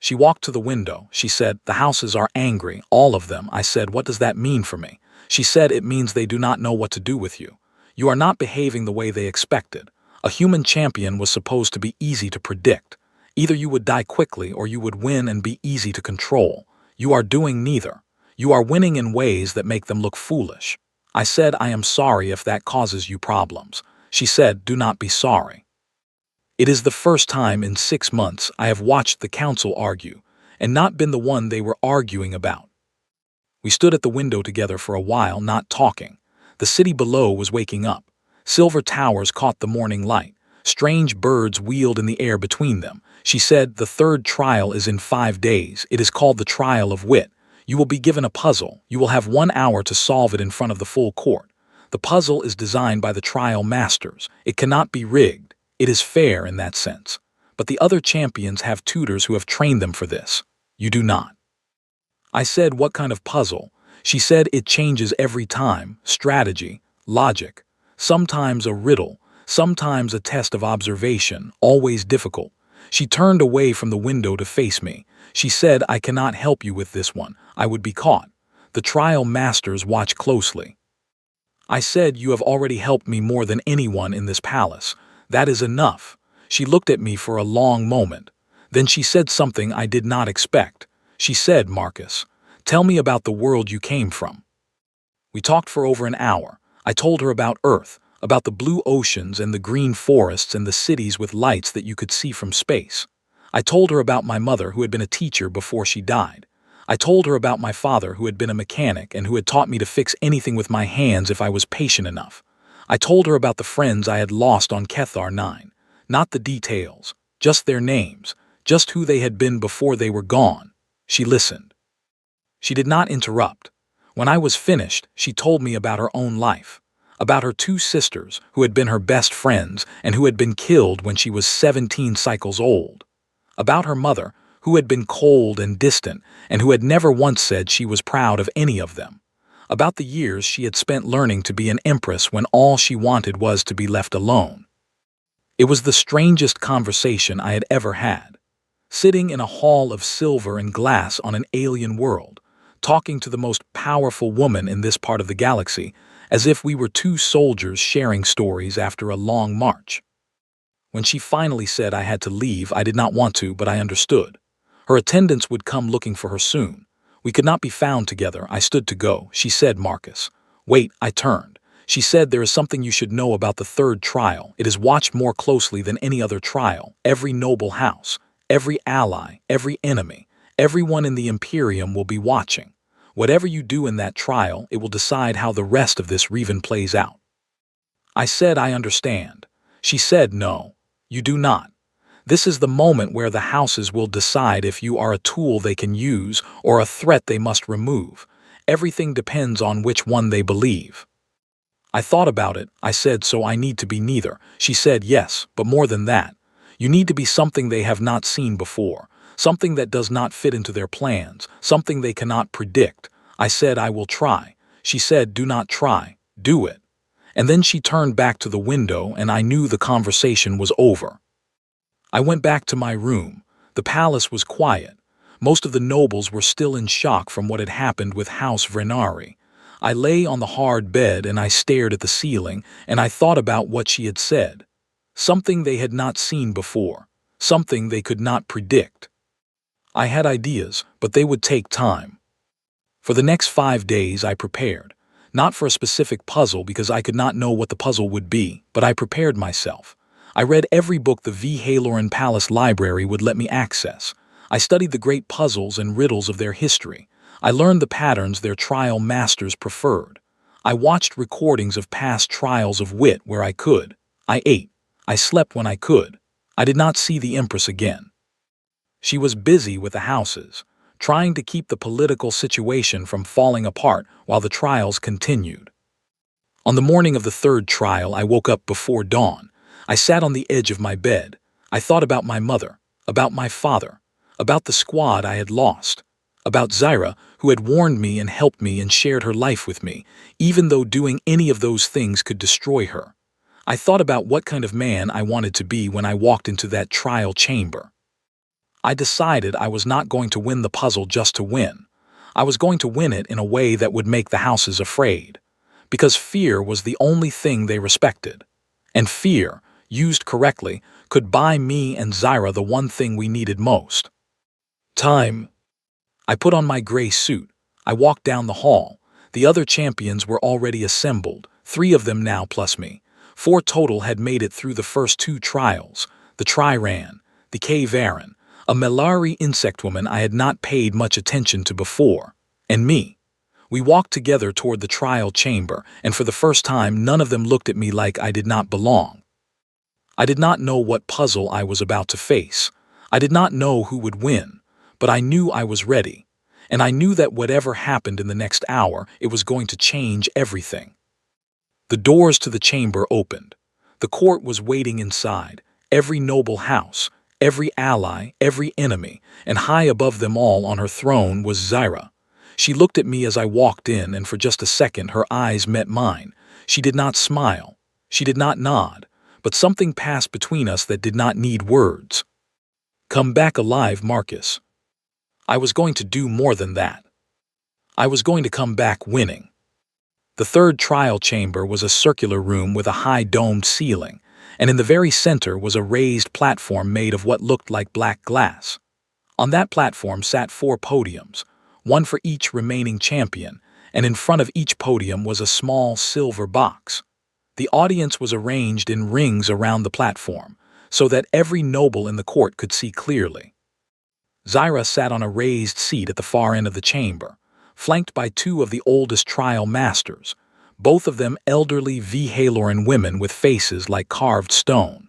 She walked to the window. She said, "The houses are angry, all of them." I said, "What does that mean for me?" She said, "It means they do not know what to do with you. You are not behaving the way they expected. A human champion was supposed to be easy to predict. Either you would die quickly or you would win and be easy to control. You are doing neither. You are winning in ways that make them look foolish." I said, "I am sorry if that causes you problems." She said, "Do not be sorry. It is the first time in 6 months I have watched the council argue, and not been the one they were arguing about." We stood at the window together for a while, not talking. The city below was waking up. Silver towers caught the morning light. Strange birds wheeled in the air between them. She said, "The 3rd trial is in 5 days. It is called the Trial of Wit. You will be given a puzzle. You will have 1 hour to solve it in front of the full court. The puzzle is designed by the trial masters. It cannot be rigged. It is fair in that sense. But the other champions have tutors who have trained them for this. You do not." I said, "What kind of puzzle?" She said, "It changes every time. Strategy, logic, sometimes a riddle, sometimes a test of observation, always difficult." She turned away from the window to face me. She said, "I cannot help you with this one. I would be caught. The trial masters watch closely." I said, "You have already helped me more than anyone in this palace. That is enough." She looked at me for a long moment. Then she said something I did not expect. She said, "Marcus, tell me about the world you came from." We talked for over an hour. I told her about Earth, about the blue oceans and the green forests and the cities with lights that you could see from space. I told her about my mother, who had been a teacher before she died. I told her about my father, who had been a mechanic and who had taught me to fix anything with my hands if I was patient enough. I told her about the friends I had lost on Kethar 9. Not the details, just their names, just who they had been before they were gone. She listened. She did not interrupt. When I was finished, she told me about her own life, about her 2 sisters who had been her best friends and who had been killed when she was 17 cycles old, about her mother, who had been cold and distant and who had never once said she was proud of any of them, about the years she had spent learning to be an empress when all she wanted was to be left alone. It was the strangest conversation I had ever had. Sitting in a hall of silver and glass on an alien world, talking to the most powerful woman in this part of the galaxy, as if we were 2 soldiers sharing stories after a long march. When she finally said I had to leave, I did not want to, but I understood. Her attendants would come looking for her soon. We could not be found together. I stood to go. She said, "Marcus." "Wait," I turned. She said, "There is something you should know about the 3rd trial. It is watched more closely than any other trial. Every noble house, every ally, every enemy, everyone in the Imperium will be watching. Whatever you do in that trial, it will decide how the rest of this Revan plays out. I said I understand. She said no, you do not. This is the moment where the houses will decide if you are a tool they can use or a threat they must remove. Everything depends on which one they believe. I thought about it. I said, so I need to be neither. She said, yes, but more than that. You need to be something they have not seen before, something that does not fit into their plans, something they cannot predict. I said, I will try. She said, do not try, do it. And then she turned back to the window and I knew the conversation was over. I went back to my room. The palace was quiet. Most of the nobles were still in shock from what had happened with House Vrenari. I lay on the hard bed and I stared at the ceiling and I thought about what she had said. Something they had not seen before. Something they could not predict. I had ideas, but they would take time. For the next 5 days I prepared. Not for a specific puzzle because I could not know what the puzzle would be, but I prepared myself. I read every book the Haloran Palace Library would let me access. I studied the great puzzles and riddles of their history. I learned the patterns their trial masters preferred. I watched recordings of past trials of wit where I could. I ate. I slept when I could. I did not see the Empress again. She was busy with the houses, trying to keep the political situation from falling apart while the trials continued. On the morning of the third trial, I woke up before dawn. I sat on the edge of my bed. I thought about my mother, about my father, about the squad I had lost, about Zyra, who had warned me and helped me and shared her life with me, even though doing any of those things could destroy her. I thought about what kind of man I wanted to be when I walked into that trial chamber. I decided I was not going to win the puzzle just to win. I was going to win it in a way that would make the houses afraid. Because fear was the only thing they respected. And fear, used correctly, could buy me and Zyra the one thing we needed most. Time. I put on my gray suit. I walked down the hall. The other champions were already assembled, 3 of them now plus me. 4 total had made it through the first 2 trials, the Triran, the K-Varan, a Melari insect woman I had not paid much attention to before, and me. We walked together toward the trial chamber, and for the first time none of them looked at me like I did not belong. I did not know what puzzle I was about to face. I did not know who would win, but I knew I was ready, and I knew that whatever happened in the next hour, it was going to change everything. The doors to the chamber opened. The court was waiting inside, every noble house, every ally, every enemy, and high above them all on her throne was Zyra. She looked at me as I walked in, and for just a second her eyes met mine. She did not smile. She did not nod. But something passed between us that did not need words. Come back alive, Marcus. I was going to do more than that. I was going to come back winning. The third trial chamber was a circular room with a high domed ceiling, and in the very center was a raised platform made of what looked like black glass. On that platform sat 4 podiums, one for each remaining champion, and in front of each podium was a small silver box. The audience was arranged in rings around the platform, so that every noble in the court could see clearly. Zyra sat on a raised seat at the far end of the chamber, flanked by 2 of the oldest trial masters, both of them elderly Haloran women with faces like carved stone.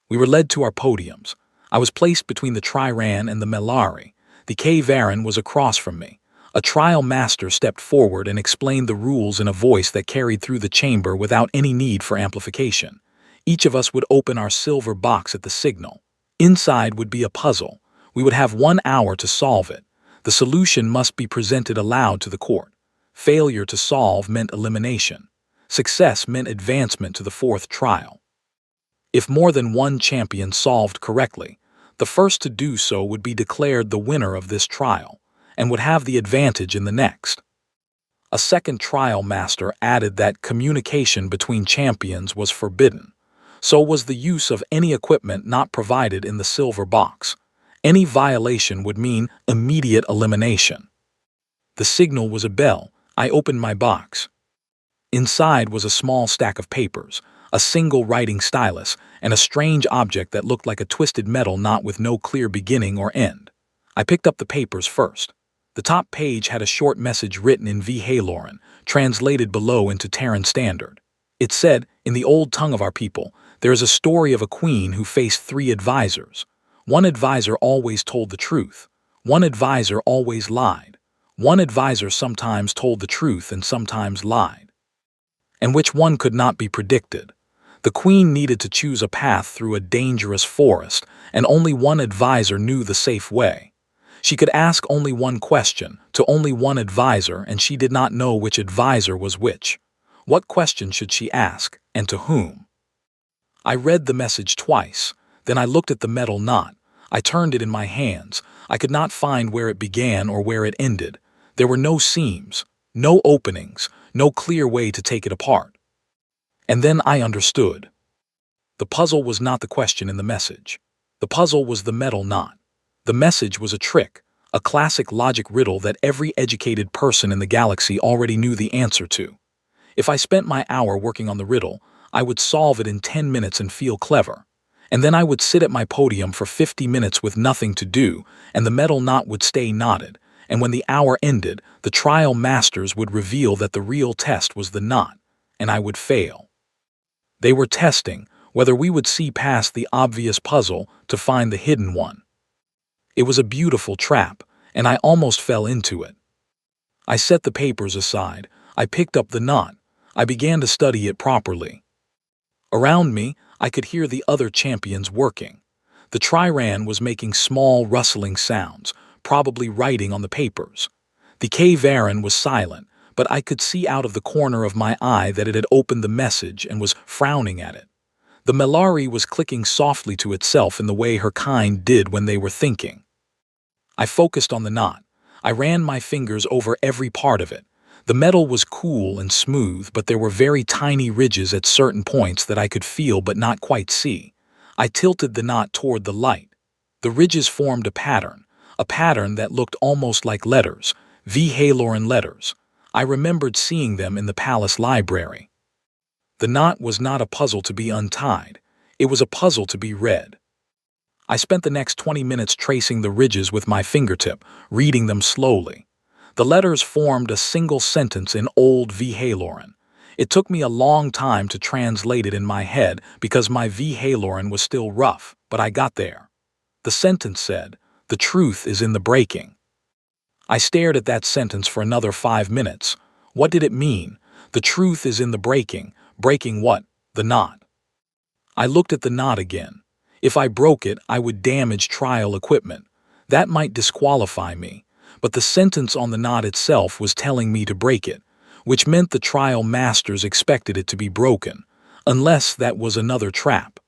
We were led to our podiums. I was placed between the Triran and the Melari. The K-Varan was across from me. A trial master stepped forward and explained the rules in a voice that carried through the chamber without any need for amplification. Each of us would open our silver box at the signal. Inside would be a puzzle. We would have 1 hour to solve it. The solution must be presented aloud to the court. Failure to solve meant elimination. Success meant advancement to the 4th trial. If more than 1 champion solved correctly, the first to do so would be declared the winner of this trial, and would have the advantage in the next. A second trial master added that communication between champions was forbidden. So was the use of any equipment not provided in the silver box. Any violation would mean immediate elimination. The signal was a bell. I opened my box. Inside was a small stack of papers. a single writing stylus, and a strange object that looked like a twisted metal knot with no clear beginning or end. I picked up the papers first. The top page had a short message written in VHaloran, translated below into Terran Standard. It said, "In the old tongue of our people, there is a story of a queen who faced 3 advisors. One advisor always told the truth. One advisor always lied. One advisor sometimes told the truth and sometimes lied. And which one could not be predicted. The queen needed to choose a path through a dangerous forest, and only one advisor knew the safe way. She could ask only one question to only one advisor, and she did not know which advisor was which. What question should she ask, and to whom?" I read the message twice. Then I looked at the metal knot. I turned it in my hands. I could not find where it began or where it ended. There were no seams, no openings, no clear way to take it apart. And then I understood. The puzzle was not the question in the message. The puzzle was the metal knot. The message was a trick, a classic logic riddle that every educated person in the galaxy already knew the answer to. If I spent my hour working on the riddle, I would solve it in 10 minutes and feel clever. And then I would sit at my podium for 50 minutes with nothing to do, and the metal knot would stay knotted. And when the hour ended, the trial masters would reveal that the real test was the knot, and I would fail. They were testing whether we would see past the obvious puzzle to find the hidden one. It was a beautiful trap, and I almost fell into it. I set the papers aside. I picked up the knot. I began to study it properly. Around me, I could hear the other champions working. The Triran was making small rustling sounds, probably writing on the papers. The Kvaran was silent, but I could see out of the corner of my eye that it had opened the message and was frowning at it. The Melari was clicking softly to itself in the way her kind did when they were thinking. I focused on the knot. I ran my fingers over every part of it. The metal was cool and smooth, but there were very tiny ridges at certain points that I could feel but not quite see. I tilted the knot toward the light. The ridges formed a pattern that looked almost like letters, VHaloran letters. I remembered seeing them in the palace library. The knot was not a puzzle to be untied. It was a puzzle to be read. I spent the next 20 minutes tracing the ridges with my fingertip, reading them slowly. The letters formed a single sentence in old VHaloran. It took me a long time to translate it in my head because my VHaloran was still rough, but I got there. The sentence said, "The truth is in the breaking." I stared at that sentence for another 5 minutes. What did it mean? The truth is in the breaking. Breaking what? The knot. I looked at the knot again. If I broke it, I would damage trial equipment. That might disqualify me. But the sentence on the knot itself was telling me to break it, which meant the trial masters expected it to be broken, unless that was another trap.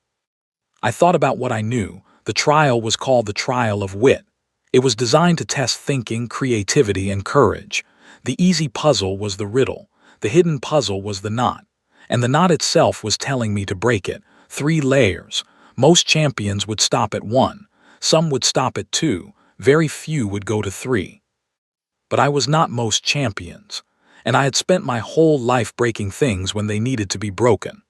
I thought about what I knew. The trial was called the Trial of Wit. It was designed to test thinking, creativity, and courage. The easy puzzle was the riddle. The hidden puzzle was the knot. And the knot itself was telling me to break it. 3 layers. Most champions would stop at 1. Some would stop at 2. Very few would go to 3. But I was not most champions, and I had spent my whole life breaking things when they needed to be broken.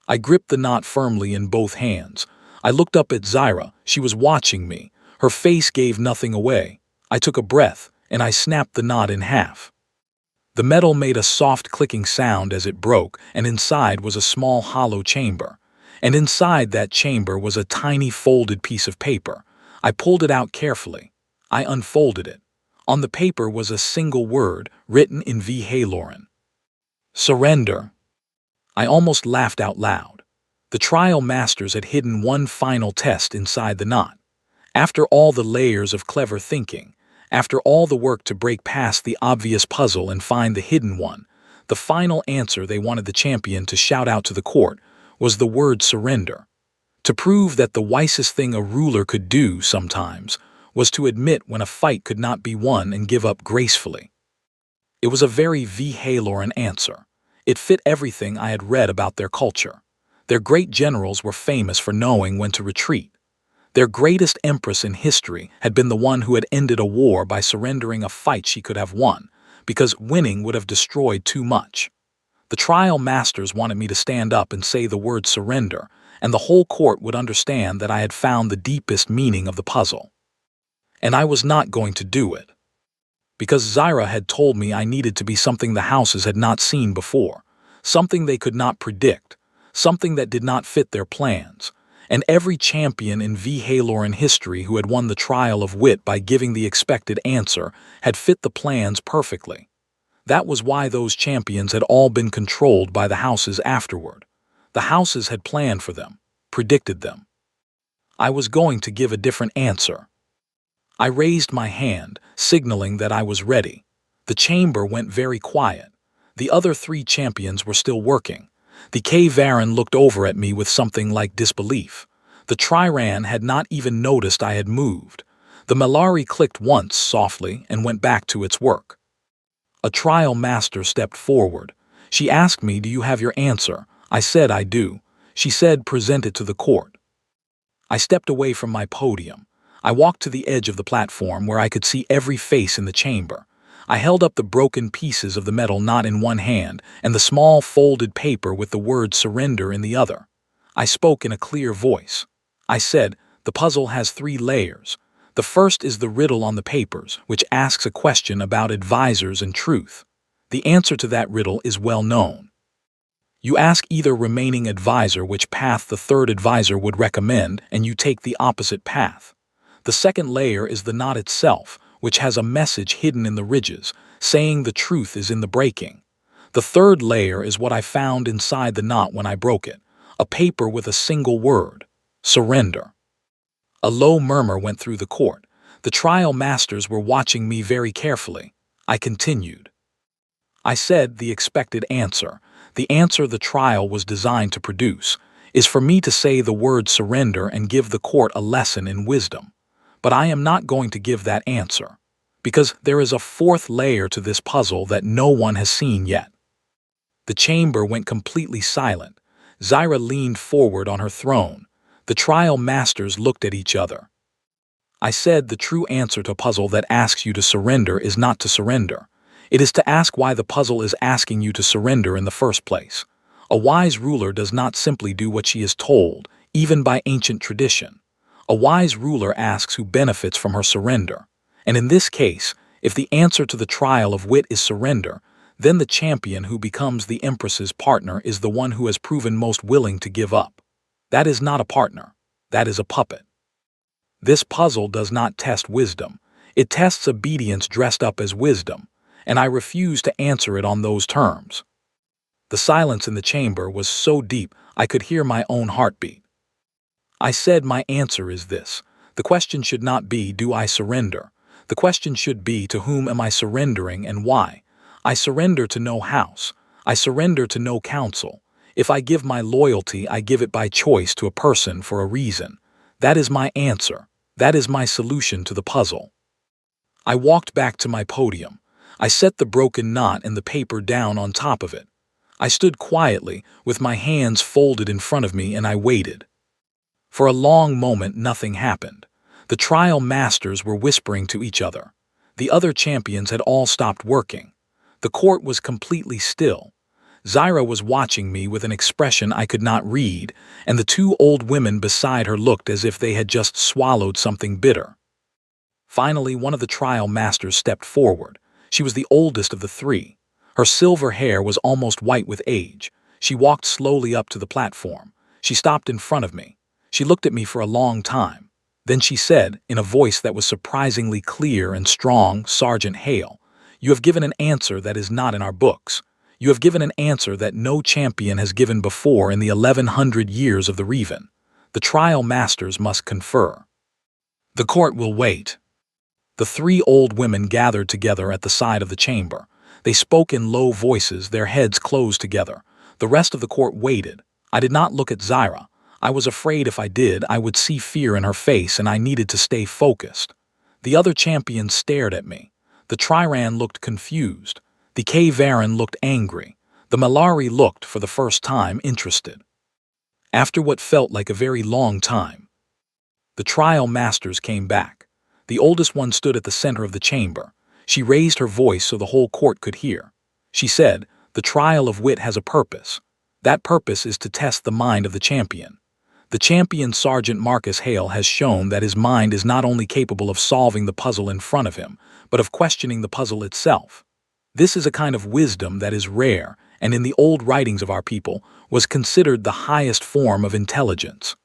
I gripped the knot firmly in both hands. I looked up at Zyra. She was watching me. Her face gave nothing away. I took a breath, and I snapped the knot in half. The metal made a soft clicking sound as it broke, and inside was a small hollow chamber. And inside that chamber was a tiny folded piece of paper. I pulled it out carefully. I unfolded it. On the paper was a single word written in VHaloran. Surrender. I almost laughed out loud. The trial masters had hidden one final test inside the knot. After all the layers of clever thinking, after all the work to break past the obvious puzzle and find the hidden one, the final answer they wanted the champion to shout out to the court was the word surrender. To prove that the wisest thing a ruler could do sometimes was to admit when a fight could not be won and give up gracefully. It was a very VHaloran answer. It fit everything I had read about their culture. Their great generals were famous for knowing when to retreat. Their greatest empress in history had been the one who had ended a war by surrendering a fight she could have won, because winning would have destroyed too much. The trial masters wanted me to stand up and say the word surrender, and the whole court would understand that I had found the deepest meaning of the puzzle. And I was not going to do it. Because Zyra had told me I needed to be something the houses had not seen before, something they could not predict, something that did not fit their plans, and every champion in Vhaloran history who had won the trial of wit by giving the expected answer had fit the plans perfectly. That was why those champions had all been controlled by the houses afterward. The houses had planned for them, predicted them. I was going to give a different answer. I raised my hand, signaling that I was ready. The chamber went very quiet. The other three champions were still working. The Kvaran looked over at me with something like disbelief. The Triran had not even noticed I had moved. The Melari clicked once softly and went back to its work. A trial master stepped forward. She asked me, "Do you have your answer?" I said, "I do." She said, "Present it to the court." I stepped away from my podium. I walked to the edge of the platform where I could see every face in the chamber. I held up the broken pieces of the metal knot in one hand and the small folded paper with the word surrender in the other. I spoke in a clear voice. I said, "The puzzle has 3 layers. The first is the riddle on the papers, which asks a question about advisors and truth. The answer to that riddle is well known. You ask either remaining advisor which path the third advisor would recommend, and you take the opposite path. The second layer is the knot itself, which has a message hidden in the ridges, saying the truth is in the breaking. The third layer is what I found inside the knot when I broke it, a paper with a single word: surrender." A low murmur went through the court. The trial masters were watching me very carefully. I continued. I said the expected answer, the answer the trial was designed to produce, is for me to say the word surrender and give the court a lesson in wisdom. But I am not going to give that answer, because there is a 4th layer to this puzzle that no one has seen yet. The chamber went completely silent. Zyra leaned forward on her throne. The trial masters looked at each other. I said the true answer to a puzzle that asks you to surrender is not to surrender. It is to ask why the puzzle is asking you to surrender in the first place. A wise ruler does not simply do what she is told, even by ancient tradition. A wise ruler asks who benefits from her surrender. And in this case, if the answer to the trial of wit is surrender, then the champion who becomes the Empress's partner is the one who has proven most willing to give up. That is not a partner. That is a puppet. This puzzle does not test wisdom. It tests obedience dressed up as wisdom, and I refuse to answer it on those terms. The silence in the chamber was so deep I could hear my own heartbeat. I said my answer is this. The question should not be, do I surrender? The question should be, to whom am I surrendering and why? I surrender to no house. I surrender to no council. If I give my loyalty, I give it by choice to a person for a reason. That is my answer. That is my solution to the puzzle. I walked back to my podium. I set the broken knot and the paper down on top of it. I stood quietly, with my hands folded in front of me, and I waited. For a long moment, nothing happened. The trial masters were whispering to each other. The other champions had all stopped working. The court was completely still. Zyra was watching me with an expression I could not read, and the 2 old women beside her looked as if they had just swallowed something bitter. Finally, one of the trial masters stepped forward. She was the oldest of the 3. Her silver hair was almost white with age. She walked slowly up to the platform. She stopped in front of me. She looked at me for a long time. Then she said, in a voice that was surprisingly clear and strong, "Sergeant Hale, you have given an answer that is not in our books. You have given an answer that no champion has given before in the 1100 years of the Revan. The trial masters must confer. The court will wait." The 3 old women gathered together at the side of the chamber. They spoke in low voices, their heads closed together. The rest of the court waited. I did not look at Zyra. I was afraid if I did, I would see fear in her face, and I needed to stay focused. The other champions stared at me. The Triran looked confused. The Kvaran looked angry. The Melari looked, for the first time, interested. After what felt like a very long time, the trial masters came back. The oldest one stood at the center of the chamber. She raised her voice so the whole court could hear. She said, The trial of wit has a purpose. That purpose is to test the mind of the champion. The champion Sergeant Marcus Hale has shown that his mind is not only capable of solving the puzzle in front of him, but of questioning the puzzle itself. This is a kind of wisdom that is rare, and in the old writings of our people, was considered the highest form of intelligence.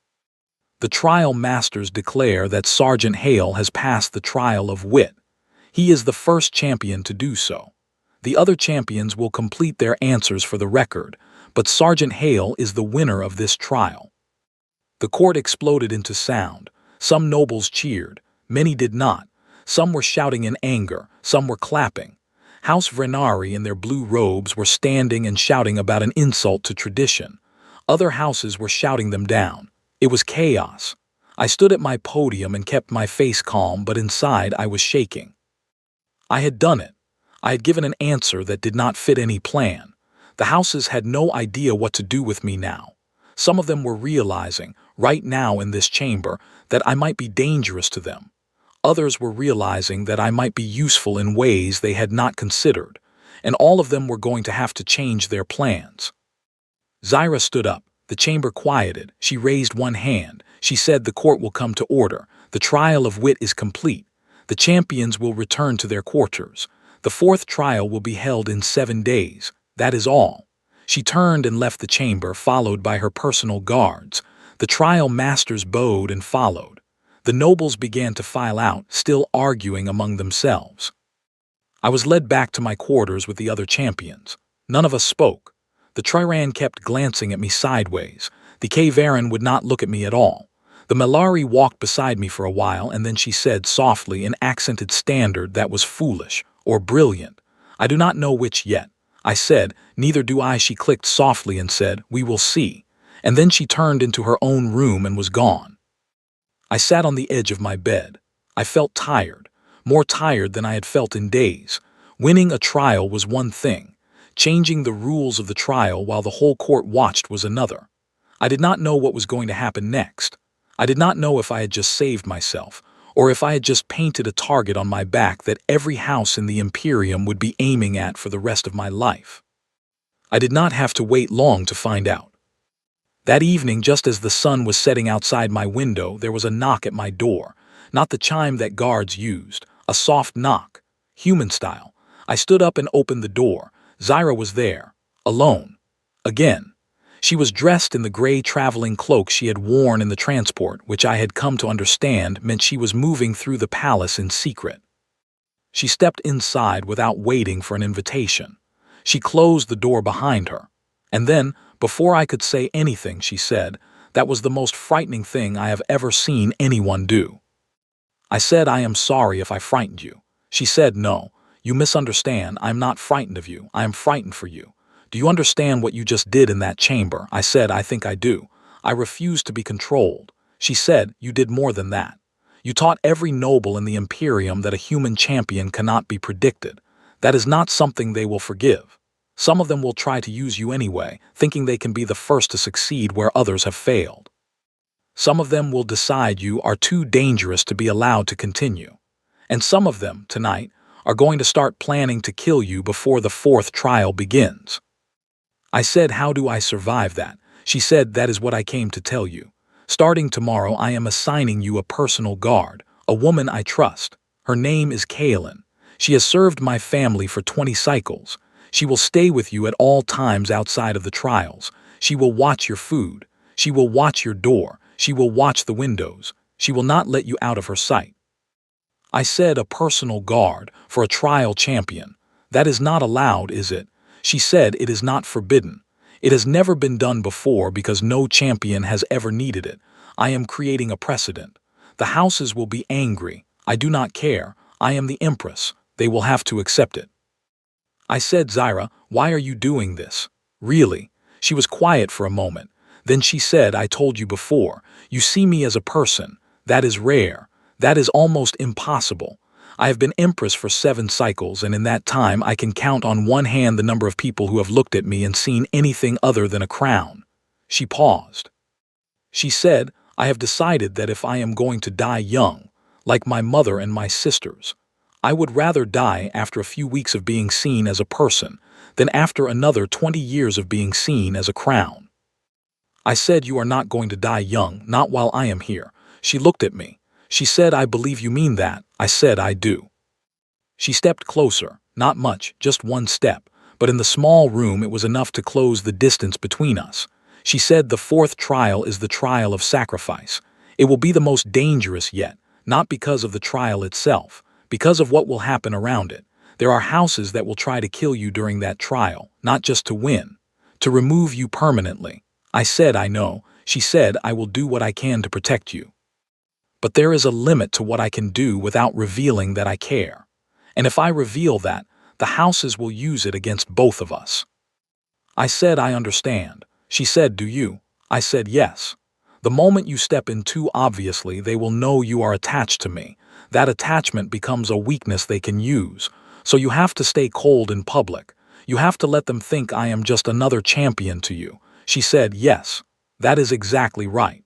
The trial masters declare that Sergeant Hale has passed the trial of wit. He is the first champion to do so. The other champions will complete their answers for the record, but Sergeant Hale is the winner of this trial. The court exploded into sound. Some nobles cheered, many did not. Some were shouting in anger, some were clapping. House Vrenari in their blue robes were standing and shouting about an insult to tradition. Other houses were shouting them down. It was chaos. I stood at my podium and kept my face calm, but inside I was shaking. I had done it. I had given an answer that did not fit any plan. The houses had no idea what to do with me now. Some of them were realizing, right now in this chamber, that I might be dangerous to them. Others were realizing that I might be useful in ways they had not considered, and all of them were going to have to change their plans. Zyra stood up. The chamber quieted. She raised one hand. She said, "The court will come to order. The trial of wit is complete. The champions will return to their quarters. The fourth trial will be held in 7 days. That is all." She turned and left the chamber, followed by her personal guards. The trial masters bowed and followed. The nobles began to file out, still arguing among themselves. I was led back to my quarters with the other champions. None of us spoke. The Triran kept glancing at me sideways. The Kvaran would not look at me at all. The Melari walked beside me for a while, and then she said softly in accented standard that was foolish or brilliant. I do not know which yet. I said, "Neither do I." She clicked softly and said, "We will see." And then she turned into her own room and was gone. I sat on the edge of my bed. I felt tired, more tired than I had felt in days. Winning a trial was one thing. Changing the rules of the trial while the whole court watched was another. I did not know what was going to happen next. I did not know if I had just saved myself, or if I had just painted a target on my back that every house in the Imperium would be aiming at for the rest of my life. I did not have to wait long to find out. That evening, just as the sun was setting outside my window, there was a knock at my door. Not the chime that guards used, a soft knock, human style. I stood up and opened the door. Zyra was there, alone. Again. She was dressed in the gray traveling cloak she had worn in the transport, which I had come to understand meant she was moving through the palace in secret. She stepped inside without waiting for an invitation. She closed the door behind her. And then, before I could say anything, she said, "That was the most frightening thing I have ever seen anyone do." I said, "I am sorry if I frightened you." She said, "No, you misunderstand. I am not frightened of you. I am frightened for you. Do you understand what you just did in that chamber?" I said, "I think I do. I refuse to be controlled." She said, "You did more than that. You taught every noble in the Imperium that a human champion cannot be predicted. That is not something they will forgive. Some of them will try to use you anyway, thinking they can be the first to succeed where others have failed. Some of them will decide you are too dangerous to be allowed to continue. And some of them, tonight, are going to start planning to kill you before the fourth trial begins." I said, "How do I survive that?" She said, "That is what I came to tell you. Starting tomorrow, I am assigning you a personal guard, a woman I trust. Her name is Kaelin. She has served my family for 20 cycles. She will stay with you at all times outside of the trials. She will watch your food. She will watch your door. She will watch the windows. She will not let you out of her sight." I said, "A personal guard for a trial champion. That is not allowed, is it?" She said, "It is not forbidden. It has never been done before because no champion has ever needed it. I am creating a precedent. The houses will be angry. I do not care. I am the Empress. They will have to accept it." I said, "Zyra, why are you doing this? Really?" She was quiet for a moment. Then she said, "I told you before. You see me as a person. That is rare. That is almost impossible. I have been Empress for 7 cycles, and in that time I can count on one hand the number of people who have looked at me and seen anything other than a crown." She paused. She said, "I have decided that if I am going to die young, like my mother and my sisters, I would rather die after a few weeks of being seen as a person than after another 20 years of being seen as a crown. I said, you are not going to die young, not while I am here. She looked at me. She said, I believe you mean that. I said, I do. She stepped closer, not much, just one step, but in the small room it was enough to close the distance between us. She said, the fourth trial is the trial of sacrifice. It will be the most dangerous yet, not because of the trial itself, because of what will happen around it. There are houses that will try to kill you during that trial, not just to win, to remove you permanently. I said, I know. She said, I will do what I can to protect you. But there is a limit to what I can do without revealing that I care. And if I reveal that, the houses will use it against both of us. I said, I understand. She said, do you? I said, yes. The moment you step in too obviously, they will know you are attached to me. That attachment becomes a weakness they can use. So you have to stay cold in public. You have to let them think I am just another champion to you. She said, yes. That is exactly right.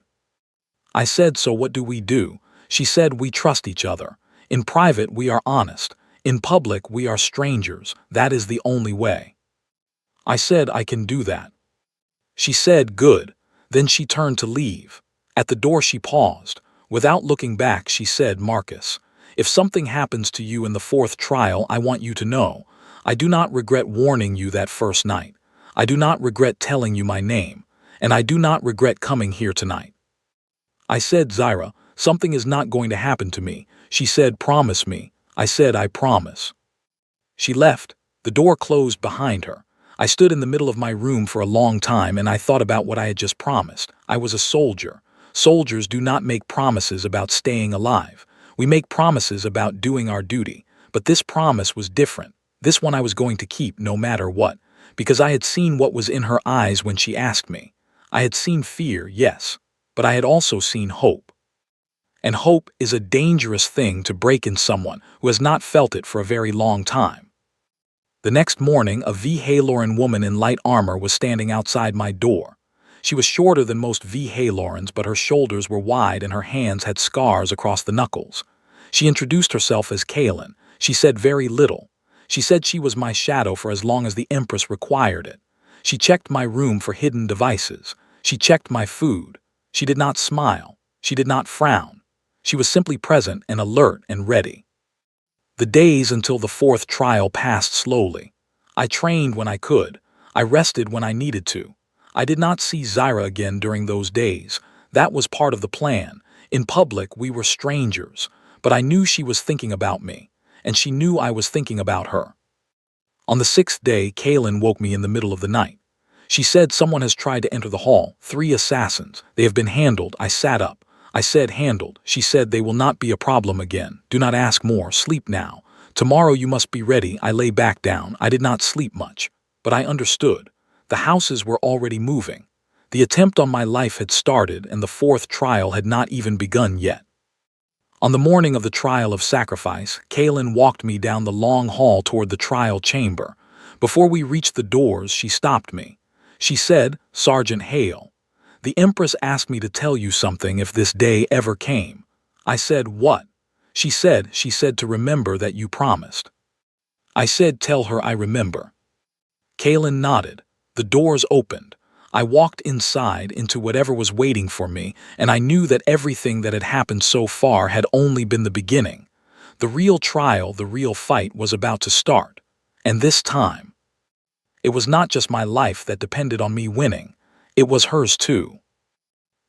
I said, so what do we do? She said, we trust each other. In private, we are honest. In public, we are strangers. That is the only way. I said, I can do that. She said, good. Then she turned to leave. At the door she paused. Without looking back, she said, Marcus, if something happens to you in the fourth trial, I want you to know. I do not regret warning you that first night. I do not regret telling you my name. And I do not regret coming here tonight. I said, Zyra, something is not going to happen to me. She said, promise me. I said, I promise. She left. The door closed behind her. I stood in the middle of my room for a long time and I thought about what I had just promised. I was a soldier. Soldiers do not make promises about staying alive. We make promises about doing our duty. But this promise was different. This one I was going to keep no matter what, because I had seen what was in her eyes when she asked me. I had seen fear, yes, but I had also seen hope. And hope is a dangerous thing to break in someone who has not felt it for a very long time. The next morning, a V-Haloran woman in light armor was standing outside my door. She was shorter than most V-Halorans, but her shoulders were wide and her hands had scars across the knuckles. She introduced herself as Kaylin. She said very little. She said she was my shadow for as long as the Empress required it. She checked my room for hidden devices. She checked my food. She did not smile. She did not frown. She was simply present and alert and ready. The days until the fourth trial passed slowly. I trained when I could. I rested when I needed to. I did not see Zyra again during those days. That was part of the plan. In public, we were strangers, but I knew she was thinking about me, and she knew I was thinking about her. On the sixth day, Kaylin woke me in the middle of the night. She said, someone has tried to enter the hall. 3 assassins. They have been handled. I sat up. I said, handled. She said, they will not be a problem again. Do not ask more. Sleep now. Tomorrow you must be ready. I lay back down. I did not sleep much, but I understood. The houses were already moving. The attempt on my life had started, and the fourth trial had not even begun yet. On the morning of the trial of sacrifice, Kaylin walked me down the long hall toward the trial chamber. Before we reached the doors, she stopped me. She said, Sergeant Hale, the Empress asked me to tell you something if this day ever came. I said, what? She said to remember that you promised. I said, tell her I remember. Kaylin nodded. The doors opened. I walked inside into whatever was waiting for me, and I knew that everything that had happened so far had only been the beginning. The real trial, the real fight was about to start. And this time, it was not just my life that depended on me winning. It was hers too.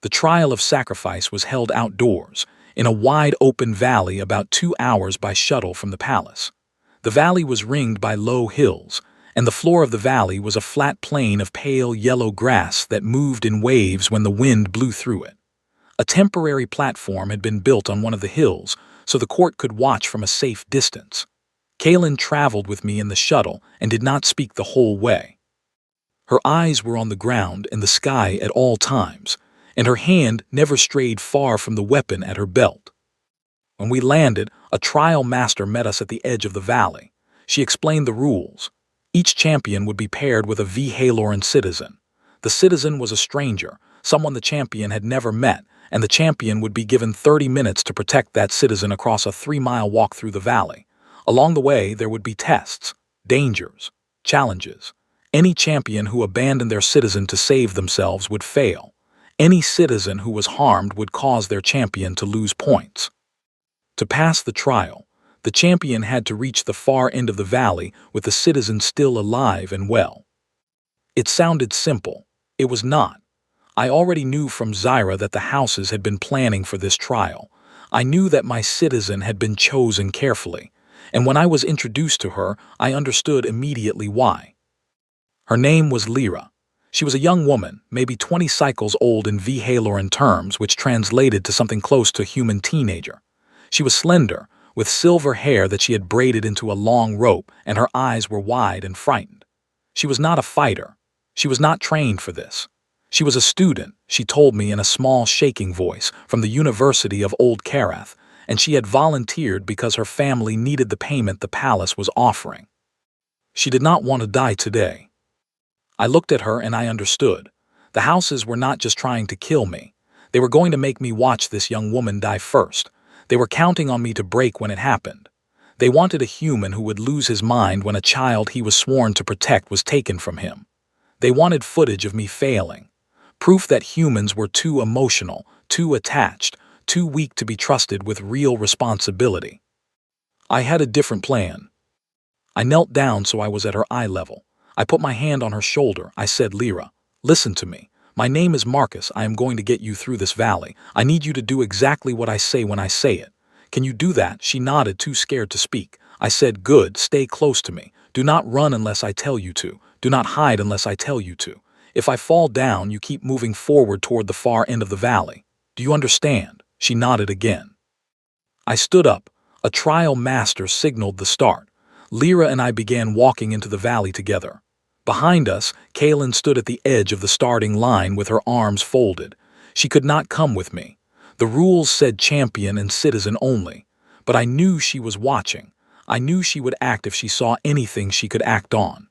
The trial of sacrifice was held outdoors, in a wide open valley about 2 hours by shuttle from the palace. The valley was ringed by low hills, and the floor of the valley was a flat plain of pale yellow grass that moved in waves when the wind blew through it. A temporary platform had been built on one of the hills, so the court could watch from a safe distance. Kaylin traveled with me in the shuttle and did not speak the whole way. Her eyes were on the ground and the sky at all times, and her hand never strayed far from the weapon at her belt. When we landed, a trial master met us at the edge of the valley. She explained the rules. Each champion would be paired with a V-Haloran citizen. The citizen was a stranger, someone the champion had never met, and the champion would be given 30 minutes to protect that citizen across a 3-mile walk through the valley. Along the way, there would be tests, dangers, challenges. Any champion who abandoned their citizen to save themselves would fail. Any citizen who was harmed would cause their champion to lose points. To pass the trial, the champion had to reach the far end of the valley with the citizen still alive and well. It sounded simple. It was not. I already knew from Zyra that the houses had been planning for this trial. I knew that my citizen had been chosen carefully, and when I was introduced to her, I understood immediately why. Her name was Lyra. She was a young woman, maybe 20 cycles old in Vhaloran terms, which translated to something close to a human teenager. She was slender, with silver hair that she had braided into a long rope, and her eyes were wide and frightened. She was not a fighter. She was not trained for this. She was a student, she told me in a small, shaking voice, from the University of Old Karath, and she had volunteered because her family needed the payment the palace was offering. She did not want to die today. I looked at her and I understood. The houses were not just trying to kill me. They were going to make me watch this young woman die first. They were counting on me to break when it happened. They wanted a human who would lose his mind when a child he was sworn to protect was taken from him. They wanted footage of me failing. Proof that humans were too emotional, too attached, too weak to be trusted with real responsibility. I had a different plan. I knelt down so I was at her eye level. I put my hand on her shoulder. I said, Lyra, listen to me. My name is Marcus. I am going to get you through this valley. I need you to do exactly what I say when I say it. Can you do that? She nodded, too scared to speak. I said, good, stay close to me. Do not run unless I tell you to. Do not hide unless I tell you to. If I fall down, you keep moving forward toward the far end of the valley. Do you understand? She nodded again. I stood up. A trial master signaled the start. Lyra and I began walking into the valley together. Behind us, Kaylin stood at the edge of the starting line with her arms folded. She could not come with me. The rules said champion and citizen only. But I knew she was watching. I knew she would act if she saw anything she could act on.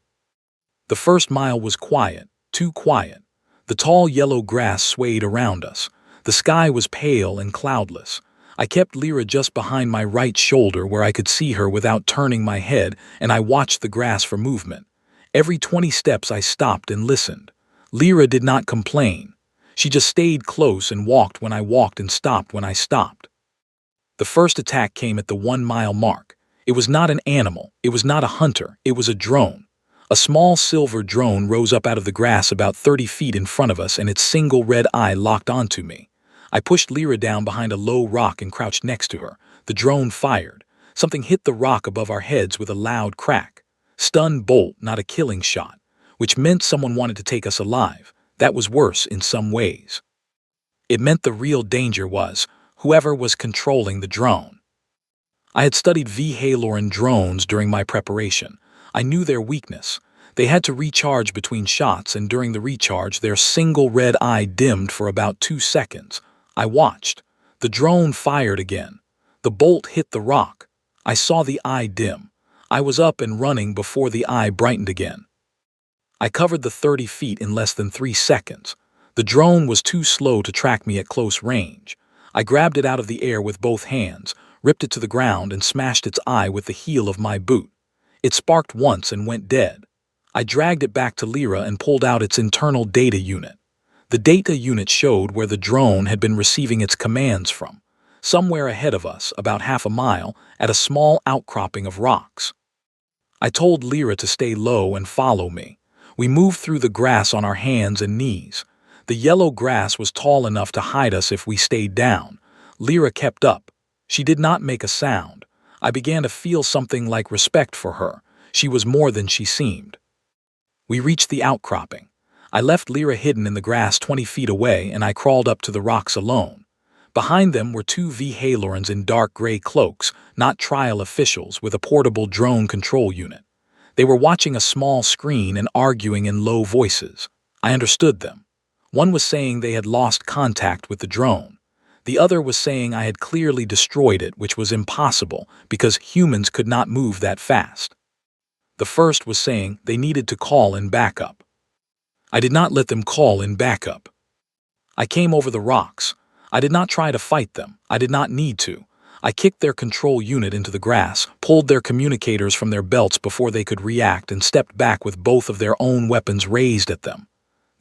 The first mile was quiet. Too quiet. The tall yellow grass swayed around us. The sky was pale and cloudless. I kept Lyra just behind my right shoulder where I could see her without turning my head, and I watched the grass for movement. Every 20 steps I stopped and listened. Lyra did not complain. She just stayed close and walked when I walked and stopped when I stopped. The first attack came at the 1-mile mark. It was not an animal. It was not a hunter. It was a drone. A small silver drone rose up out of the grass about 30 feet in front of us, and its single red eye locked onto me. I pushed Lyra down behind a low rock and crouched next to her. The drone fired. Something hit the rock above our heads with a loud crack. Stun bolt, not a killing shot, which meant someone wanted to take us alive. That was worse in some ways. It meant the real danger was whoever was controlling the drone. I had studied Vhaloran drones during my preparation. I knew their weakness. They had to recharge between shots, and during the recharge, their single red eye dimmed for about 2 seconds. I watched. The drone fired again. The bolt hit the rock. I saw the eye dim. I was up and running before the eye brightened again. I covered the 30 feet in less than 3 seconds. The drone was too slow to track me at close range. I grabbed it out of the air with both hands, ripped it to the ground, and smashed its eye with the heel of my boot. It sparked once and went dead. I dragged it back to Lyra and pulled out its internal data unit. The data unit showed where the drone had been receiving its commands from, somewhere ahead of us, about half a mile, at a small outcropping of rocks. I told Lyra to stay low and follow me. We moved through the grass on our hands and knees. The yellow grass was tall enough to hide us if we stayed down. Lyra kept up. She did not make a sound. I began to feel something like respect for her. She was more than she seemed. We reached the outcropping. I left Lyra hidden in the grass 20 feet away, and I crawled up to the rocks alone. Behind them were 2 Vhalorans in dark gray cloaks, not trial officials, with a portable drone control unit. They were watching a small screen and arguing in low voices. I understood them. One was saying they had lost contact with the drone. The other was saying I had clearly destroyed it, which was impossible because humans could not move that fast. The first was saying they needed to call in backup. I did not let them call in backup. I came over the rocks. I did not try to fight them. I did not need to. I kicked their control unit into the grass, pulled their communicators from their belts before they could react, and stepped back with both of their own weapons raised at them.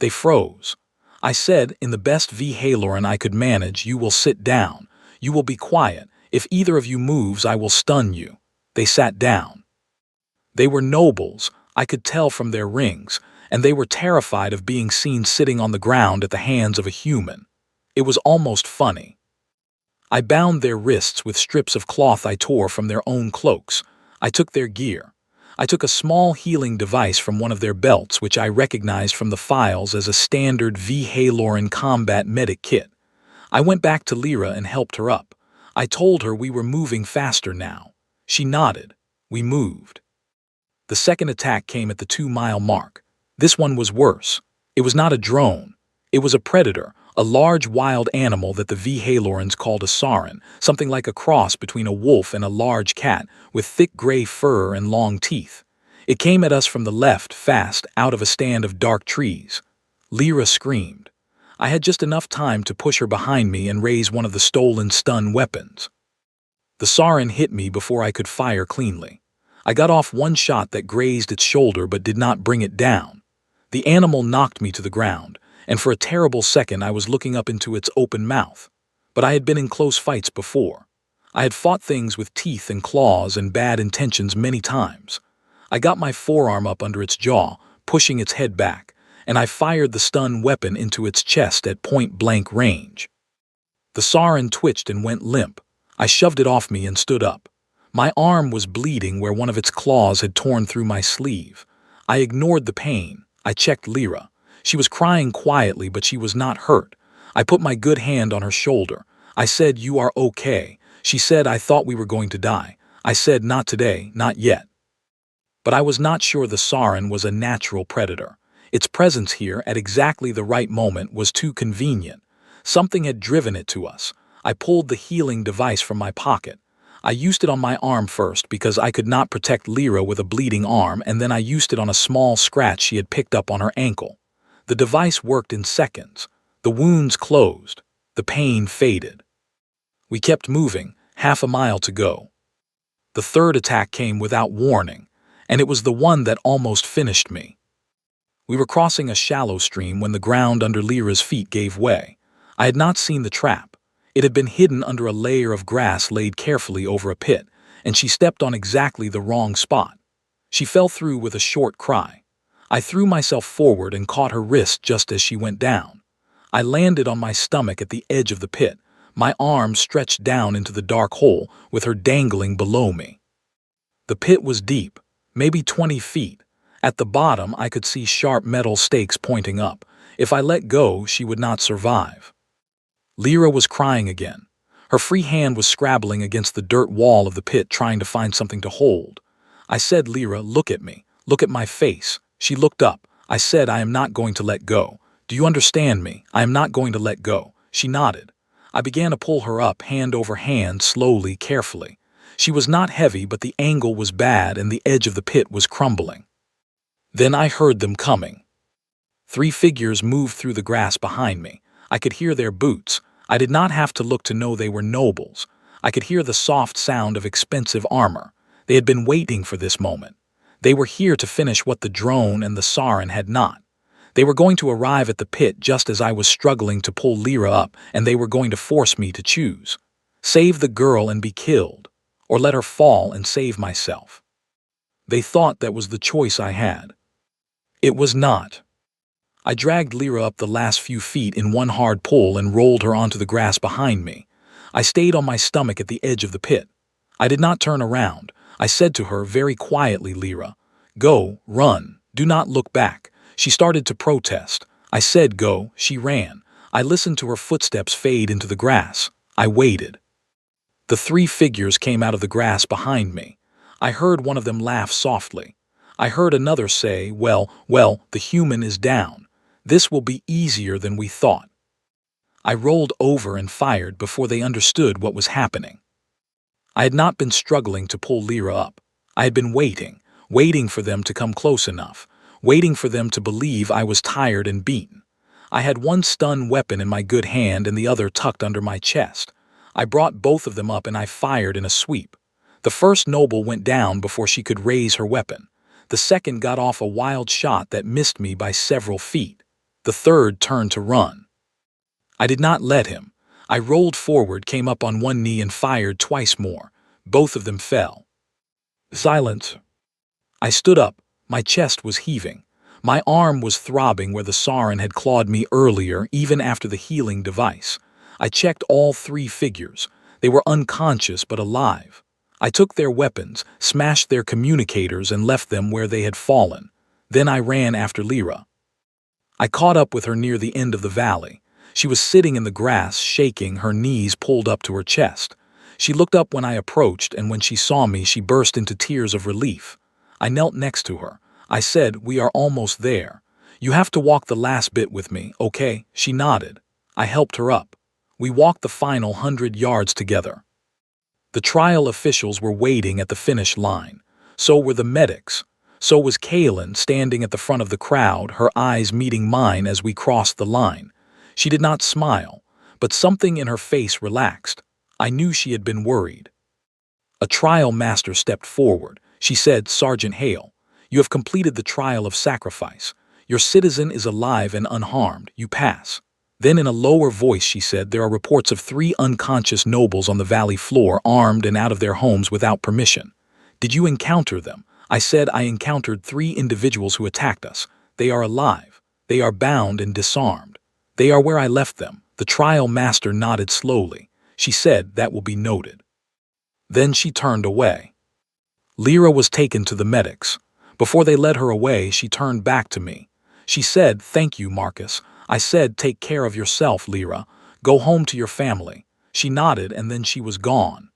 They froze. I said, in the best Vhaloran I could manage, "You will sit down. You will be quiet. If either of you moves, I will stun you." They sat down. They were nobles, I could tell from their rings, and they were terrified of being seen sitting on the ground at the hands of a human. It was almost funny. I bound their wrists with strips of cloth I tore from their own cloaks. I took their gear. I took a small healing device from one of their belts, which I recognized from the files as a standard Vhaloran combat medic kit. I went back to Lyra and helped her up. I told her we were moving faster now. She nodded. We moved. The second attack came at the 2-mile mark. This one was worse. It was not a drone. It was a predator, a large wild animal that the Vhalorans called a sarin, something like a cross between a wolf and a large cat, with thick gray fur and long teeth. It came at us from the left, fast, out of a stand of dark trees. Lyra screamed. I had just enough time to push her behind me and raise one of the stolen stun weapons. The sarin hit me before I could fire cleanly. I got off one shot that grazed its shoulder but did not bring it down. The animal knocked me to the ground, and for a terrible second I was looking up into its open mouth. But I had been in close fights before. I had fought things with teeth and claws and bad intentions many times. I got my forearm up under its jaw, pushing its head back, and I fired the stun weapon into its chest at point-blank range. The sarin twitched and went limp. I shoved it off me and stood up. My arm was bleeding where one of its claws had torn through my sleeve. I ignored the pain. I checked Lyra. She was crying quietly, but she was not hurt. I put my good hand on her shoulder. I said, "You are okay." She said, "I thought we were going to die." I said, "Not today, not yet." But I was not sure the sarin was a natural predator. Its presence here at exactly the right moment was too convenient. Something had driven it to us. I pulled the healing device from my pocket. I used it on my arm first because I could not protect Lyra with a bleeding arm, and then I used it on a small scratch she had picked up on her ankle. The device worked in seconds. The wounds closed. The pain faded. We kept moving, 1/2 mile to go. The third attack came without warning, and it was the one that almost finished me. We were crossing a shallow stream when the ground under Lyra's feet gave way. I had not seen the trap. It had been hidden under a layer of grass laid carefully over a pit, and she stepped on exactly the wrong spot. She fell through with a short cry. I threw myself forward and caught her wrist just as she went down. I landed on my stomach at the edge of the pit, my arms stretched down into the dark hole, with her dangling below me. The pit was deep, maybe 20 feet. At the bottom, I could see sharp metal stakes pointing up. If I let go, she would not survive. Lyra was crying again. Her free hand was scrabbling against the dirt wall of the pit, trying to find something to hold. I said, "Lyra, look at me. Look at my face." She looked up. I said, "I am not going to let go. Do you understand me? I am not going to let go." She nodded. I began to pull her up, hand over hand, slowly, carefully. She was not heavy, but the angle was bad and the edge of the pit was crumbling. Then I heard them coming. 3 figures moved through the grass behind me. I could hear their boots. I did not have to look to know they were nobles. I could hear the soft sound of expensive armor. They had been waiting for this moment. They were here to finish what the drone and the sarin had not. They were going to arrive at the pit just as I was struggling to pull Lyra up, and they were going to force me to choose. Save the girl and be killed, or let her fall and save myself. They thought that was the choice I had. It was not. I dragged Lyra up the last few feet in one hard pull and rolled her onto the grass behind me. I stayed on my stomach at the edge of the pit. I did not turn around. I said to her very quietly, "Lyra, go, run, do not look back." She started to protest. I said, "Go." She ran. I listened to her footsteps fade into the grass. I waited. The 3 figures came out of the grass behind me. I heard one of them laugh softly. I heard another say, well, the human is down. This will be easier than we thought." I rolled over and fired before they understood what was happening. I had not been struggling to pull Lyra up. I had been waiting for them to come close enough, waiting for them to believe I was tired and beaten. I had one stun weapon in my good hand and the other tucked under my chest. I brought both of them up and I fired in a sweep. The first noble went down before she could raise her weapon. The second got off a wild shot that missed me by several feet. The third turned to run. I did not let him. I rolled forward, came up on one knee and fired twice more. Both of them fell. Silence. I stood up. My chest was heaving. My arm was throbbing where the Sarin had clawed me earlier, even after the healing device. I checked all three figures. They were unconscious but alive. I took their weapons, smashed their communicators, and left them where they had fallen. Then I ran after Lyra. I caught up with her near the end of the valley. She was sitting in the grass, shaking, her knees pulled up to her chest. She looked up when I approached, and when she saw me, she burst into tears of relief. I knelt next to her. I said, "We are almost there. You have to walk the last bit with me, okay?" She nodded. I helped her up. We walked the final 100 yards together. The trial officials were waiting at the finish line. So were the medics. So was Kaylin, standing at the front of the crowd, her eyes meeting mine as we crossed the line. She did not smile, but something in her face relaxed. I knew she had been worried. A trial master stepped forward. She said, "Sergeant Hale, you have completed the trial of sacrifice. Your citizen is alive and unharmed. You pass." Then in a lower voice she said, "There are reports of 3 unconscious nobles on the valley floor, armed and out of their homes without permission. Did you encounter them?" I said, "I encountered 3 individuals who attacked us. They are alive. They are bound and disarmed. They are where I left them." The trial master nodded slowly. She said, "That will be noted." Then she turned away. Lyra was taken to the medics. Before they led her away, she turned back to me. She said, "Thank you, Marcus." I said, "Take care of yourself, Lyra. Go home to your family." She nodded, and then she was gone.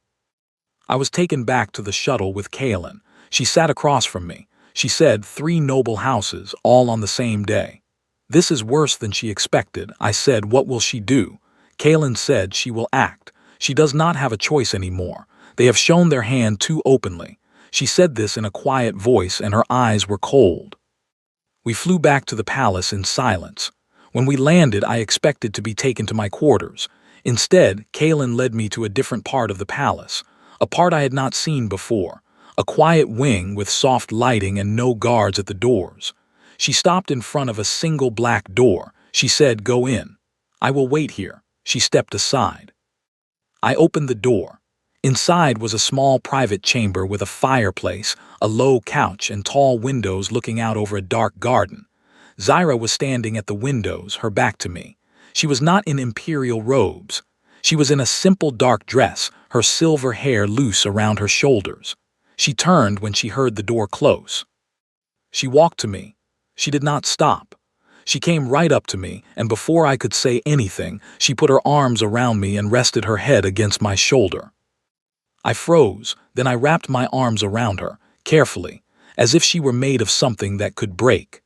I was taken back to the shuttle with Kaylin. She sat across from me. She said, 3 noble houses, all on the same day. This is worse than she expected. I said, "What will she do?" Kaylin said, "She will act. She does not have a choice anymore. They have shown their hand too openly." She said this in a quiet voice, and her eyes were cold. We flew back to the palace in silence. When we landed, I expected to be taken to my quarters. Instead, Kaylin led me to a different part of the palace, a part I had not seen before, a quiet wing with soft lighting and no guards at the doors. She stopped in front of a single black door. She said, "Go in. I will wait here." She stepped aside. I opened the door. Inside was a small private chamber with a fireplace, a low couch, and tall windows looking out over a dark garden. Zyra was standing at the windows, her back to me. She was not in imperial robes. She was in a simple dark dress, her silver hair loose around her shoulders. She turned when she heard the door close. She walked to me. She did not stop. She came right up to me, and before I could say anything, she put her arms around me and rested her head against my shoulder. I froze, then I wrapped my arms around her, carefully, as if she were made of something that could break.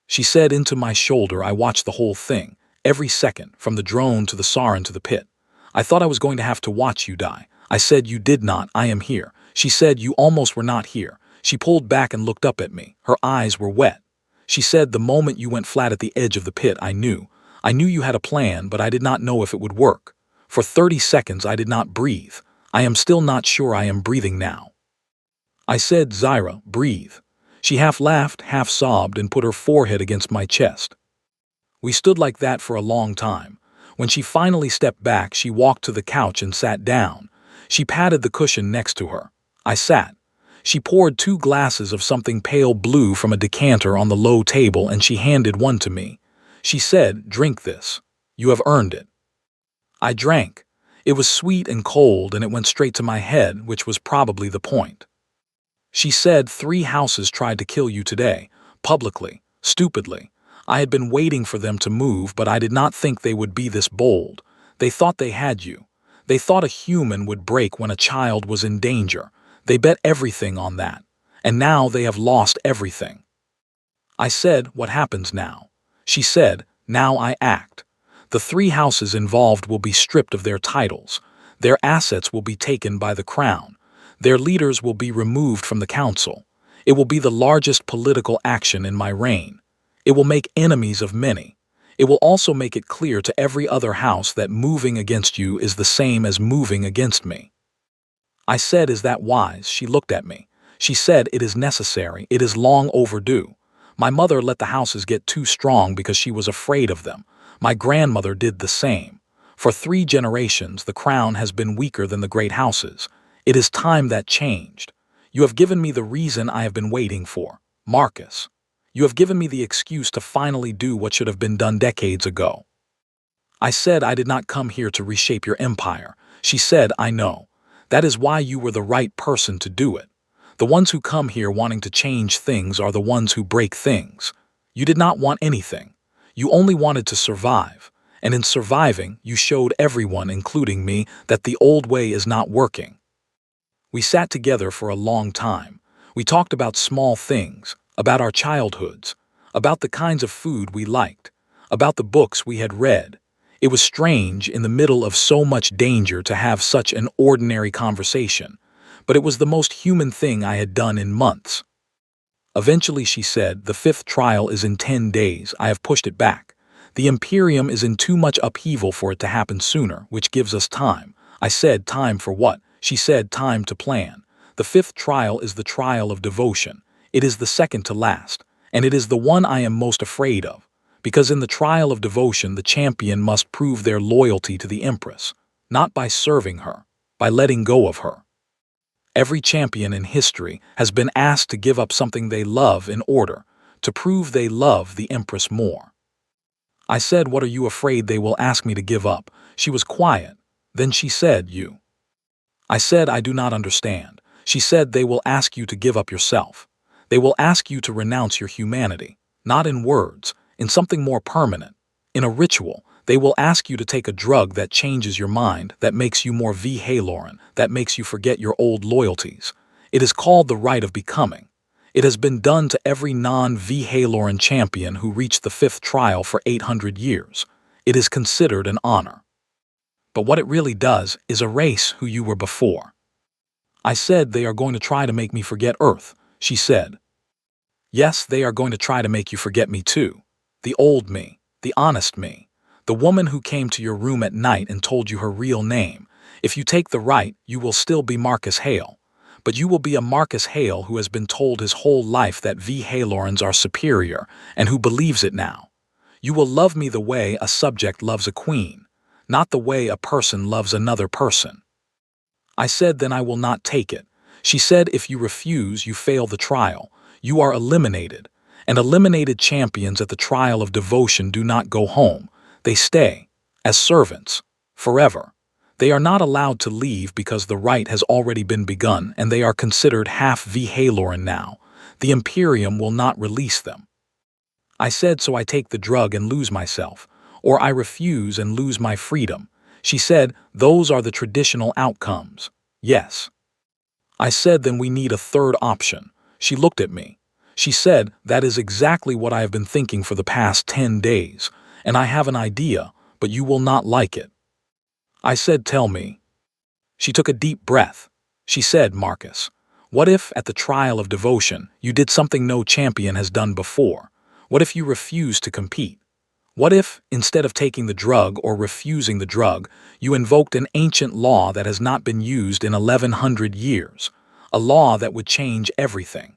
She said into my shoulder. I watched the whole thing, every second, from the drone to the Sarin to the pit. "I thought I was going to have to watch you die." I said, "You did not. I am here." She said, "You almost were not here." She pulled back and looked up at me. Her eyes were wet. She said, "The moment you went flat at the edge of the pit, I knew. I knew you had a plan, but I did not know if it would work. For 30 seconds I did not breathe. I am still not sure I am breathing now." I said, "Zyra, breathe." She half laughed, half sobbed, and put her forehead against my chest. We stood like that for a long time. When she finally stepped back, she walked to the couch and sat down. She patted the cushion next to her. I sat. She poured 2 glasses of something pale blue from a decanter on the low table, and she handed one to me. She said, "Drink this. You have earned it." I drank. It was sweet and cold, and it went straight to my head, which was probably the point. She said, 3 houses tried to kill you today, publicly, stupidly. I had been waiting for them to move, but I did not think they would be this bold. They thought they had you. They thought a human would break when a child was in danger. They bet everything on that. And now they have lost everything. I said, "What happens now?" She said, "Now I act. The 3 houses involved will be stripped of their titles. Their assets will be taken by the crown. Their leaders will be removed from the council. It will be the largest political action in my reign. It will make enemies of many. It will also make it clear to every other house that moving against you is the same as moving against me. I said, is that wise? She looked at me. She said, it is necessary, it is long overdue. My mother let the houses get too strong because she was afraid of them. My grandmother did the same. For 3 generations, the crown has been weaker than the great houses. It is time that changed. You have given me the reason I have been waiting for, Marcus. You have given me the excuse to finally do what should have been done decades ago. I said I did not come here to reshape your empire. She said, I know. That is why you were the right person to do it. The ones who come here wanting to change things are the ones who break things. You did not want anything. You only wanted to survive. And in surviving, you showed everyone, including me, that the old way is not working. We sat together for a long time. We talked about small things, about our childhoods, about the kinds of food we liked, about the books we had read. It was strange in the middle of so much danger to have such an ordinary conversation, but it was the most human thing I had done in months. Eventually she said, the 5th trial is in 10 days, I have pushed it back. The Imperium is in too much upheaval for it to happen sooner, which gives us time. I said, time for what? She said, time to plan. The 5th trial is the trial of devotion. It is the second to last, and it is the one I am most afraid of. Because in the trial of devotion, the champion must prove their loyalty to the Empress, not by serving her, by letting go of her. Every champion in history has been asked to give up something they love in order to prove they love the Empress more. I said, what are you afraid they will ask me to give up? She was quiet. Then she said, you. I said, I do not understand. She said, they will ask you to give up yourself. They will ask you to renounce your humanity, not in words, in something more permanent. In a ritual, they will ask you to take a drug that changes your mind, that makes you more V-Haloran, that makes you forget your old loyalties. It is called the rite of becoming. It has been done to every non-V-Haloran champion who reached the 5th trial for 800 years. It is considered an honor. But what it really does is erase who you were before. I said, they are going to try to make me forget Earth. She said, yes, they are going to try to make you forget me too. The old me, the honest me, the woman who came to your room at night and told you her real name. If you take the right, you will still be Marcus Hale. But you will be a Marcus Hale who has been told his whole life that V-Halorans are superior and who believes it now. You will love me the way a subject loves a queen, not the way a person loves another person. I said, then I will not take it. She said, if you refuse, you fail the trial. You are eliminated. And eliminated champions at the trial of devotion do not go home. They stay, as servants, forever. They are not allowed to leave because the rite has already been begun and they are considered half V-Haloran now. The Imperium will not release them. I said, so I take the drug and lose myself, or I refuse and lose my freedom. She said, those are the traditional outcomes. Yes. I said, then we need a third option. She looked at me. She said, that is exactly what I have been thinking for the past 10 days, and I have an idea, but you will not like it. I said, tell me. She took a deep breath. She said, Marcus, what if, at the trial of devotion, you did something no champion has done before? What if you refused to compete? What if, instead of taking the drug or refusing the drug, you invoked an ancient law that has not been used in 1100 years? A law that would change everything.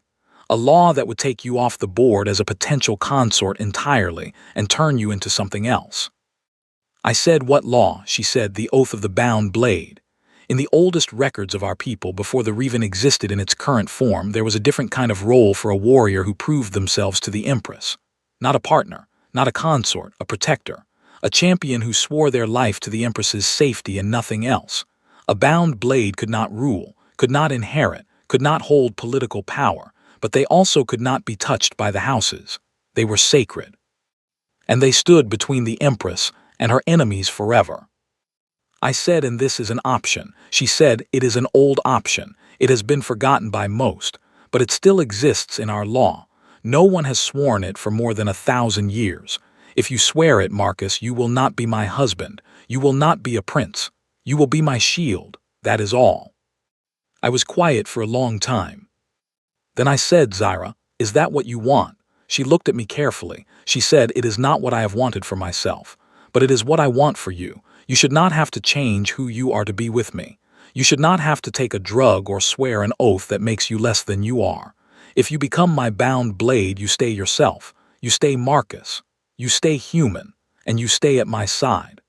A law that would take you off the board as a potential consort entirely and turn you into something else. I said, what law? She said, the oath of the bound blade. In the oldest records of our people, before the Revan existed in its current form, there was a different kind of role for a warrior who proved themselves to the Empress. Not a partner, not a consort, a protector. A champion who swore their life to the Empress's safety and nothing else. A bound blade could not rule, could not inherit, could not hold political power, but they also could not be touched by the houses. They were sacred. And they stood between the Empress and her enemies forever. I said, and this is an option. She said, it is an old option. It has been forgotten by most, but it still exists in our law. No one has sworn it for more than 1,000 years. If you swear it, Marcus, you will not be my husband. You will not be a prince. You will be my shield. That is all. I was quiet for a long time. Then I said, Zyra, is that what you want? She looked at me carefully. She said, "It is not what I have wanted for myself, but it is what I want for you. You should not have to change who you are to be with me. You should not have to take a drug or swear an oath that makes you less than you are. If you become my bound blade, you stay yourself. You stay Marcus. You stay human. And you stay at my side."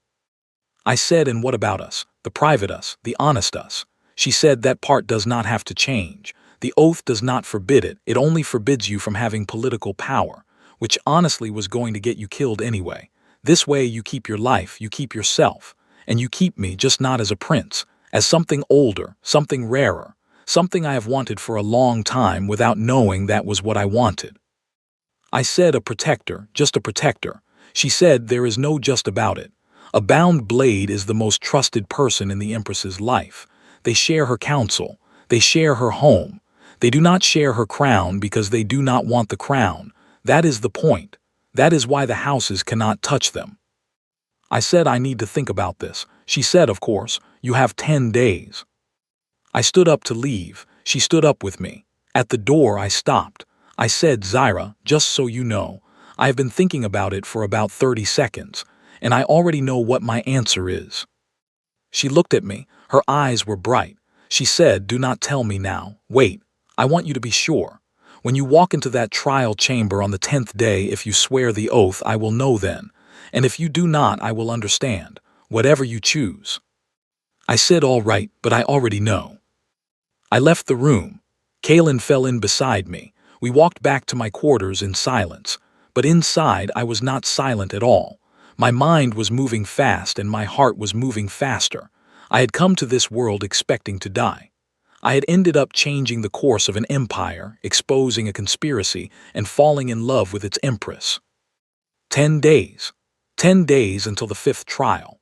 I said, "And what about us? The private us, the honest us?" She said, "That part does not have to change. The oath does not forbid it. It only forbids you from having political power, which honestly was going to get you killed anyway. This way you keep your life, you keep yourself, and you keep me, just not as a prince, as something older, something rarer, something I have wanted for a long time without knowing that was what I wanted." I said, "A protector, just a protector." She said, "There is no just about it. A bound blade is the most trusted person in the Empress's life. They share her counsel. They share her home. They do not share her crown because they do not want the crown. That is the point. That is why the houses cannot touch them." I said, "I need to think about this." She said, "Of course, you have 10 days. I stood up to leave. She stood up with me. At the door, I stopped. I said, "Zaira, just so you know, I have been thinking about it for about 30 seconds, and I already know what my answer is." She looked at me. Her eyes were bright. She said, "Do not tell me now. Wait. I want you to be sure. When you walk into that trial chamber on the 10th day, if you swear the oath, I will know then. And if you do not, I will understand. Whatever you choose." I said, "All right, but I already know." I left the room. Kaylin fell in beside me. We walked back to my quarters in silence. But inside, I was not silent at all. My mind was moving fast and my heart was moving faster. I had come to this world expecting to die. I had ended up changing the course of an empire, exposing a conspiracy, and falling in love with its empress. 10 days. 10 days until the 5th trial.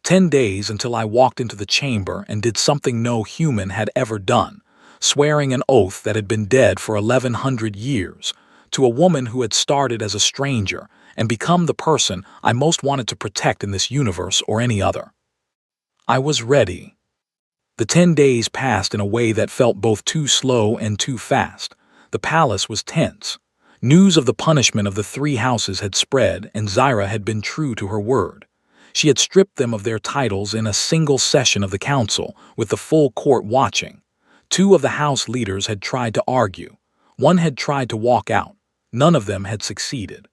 10 days until I walked into the chamber and did something no human had ever done, swearing an oath that had been dead for 1100 years, to a woman who had started as a stranger and become the person I most wanted to protect in this universe or any other. I was ready. The 10 days passed in a way that felt both too slow and too fast. The palace was tense. News of the punishment of the 3 houses had spread, and Zaira had been true to her word. She had stripped them of their titles in a single session of the council, with the full court watching. 2 of the house leaders had tried to argue. 1 had tried to walk out. None of them had succeeded.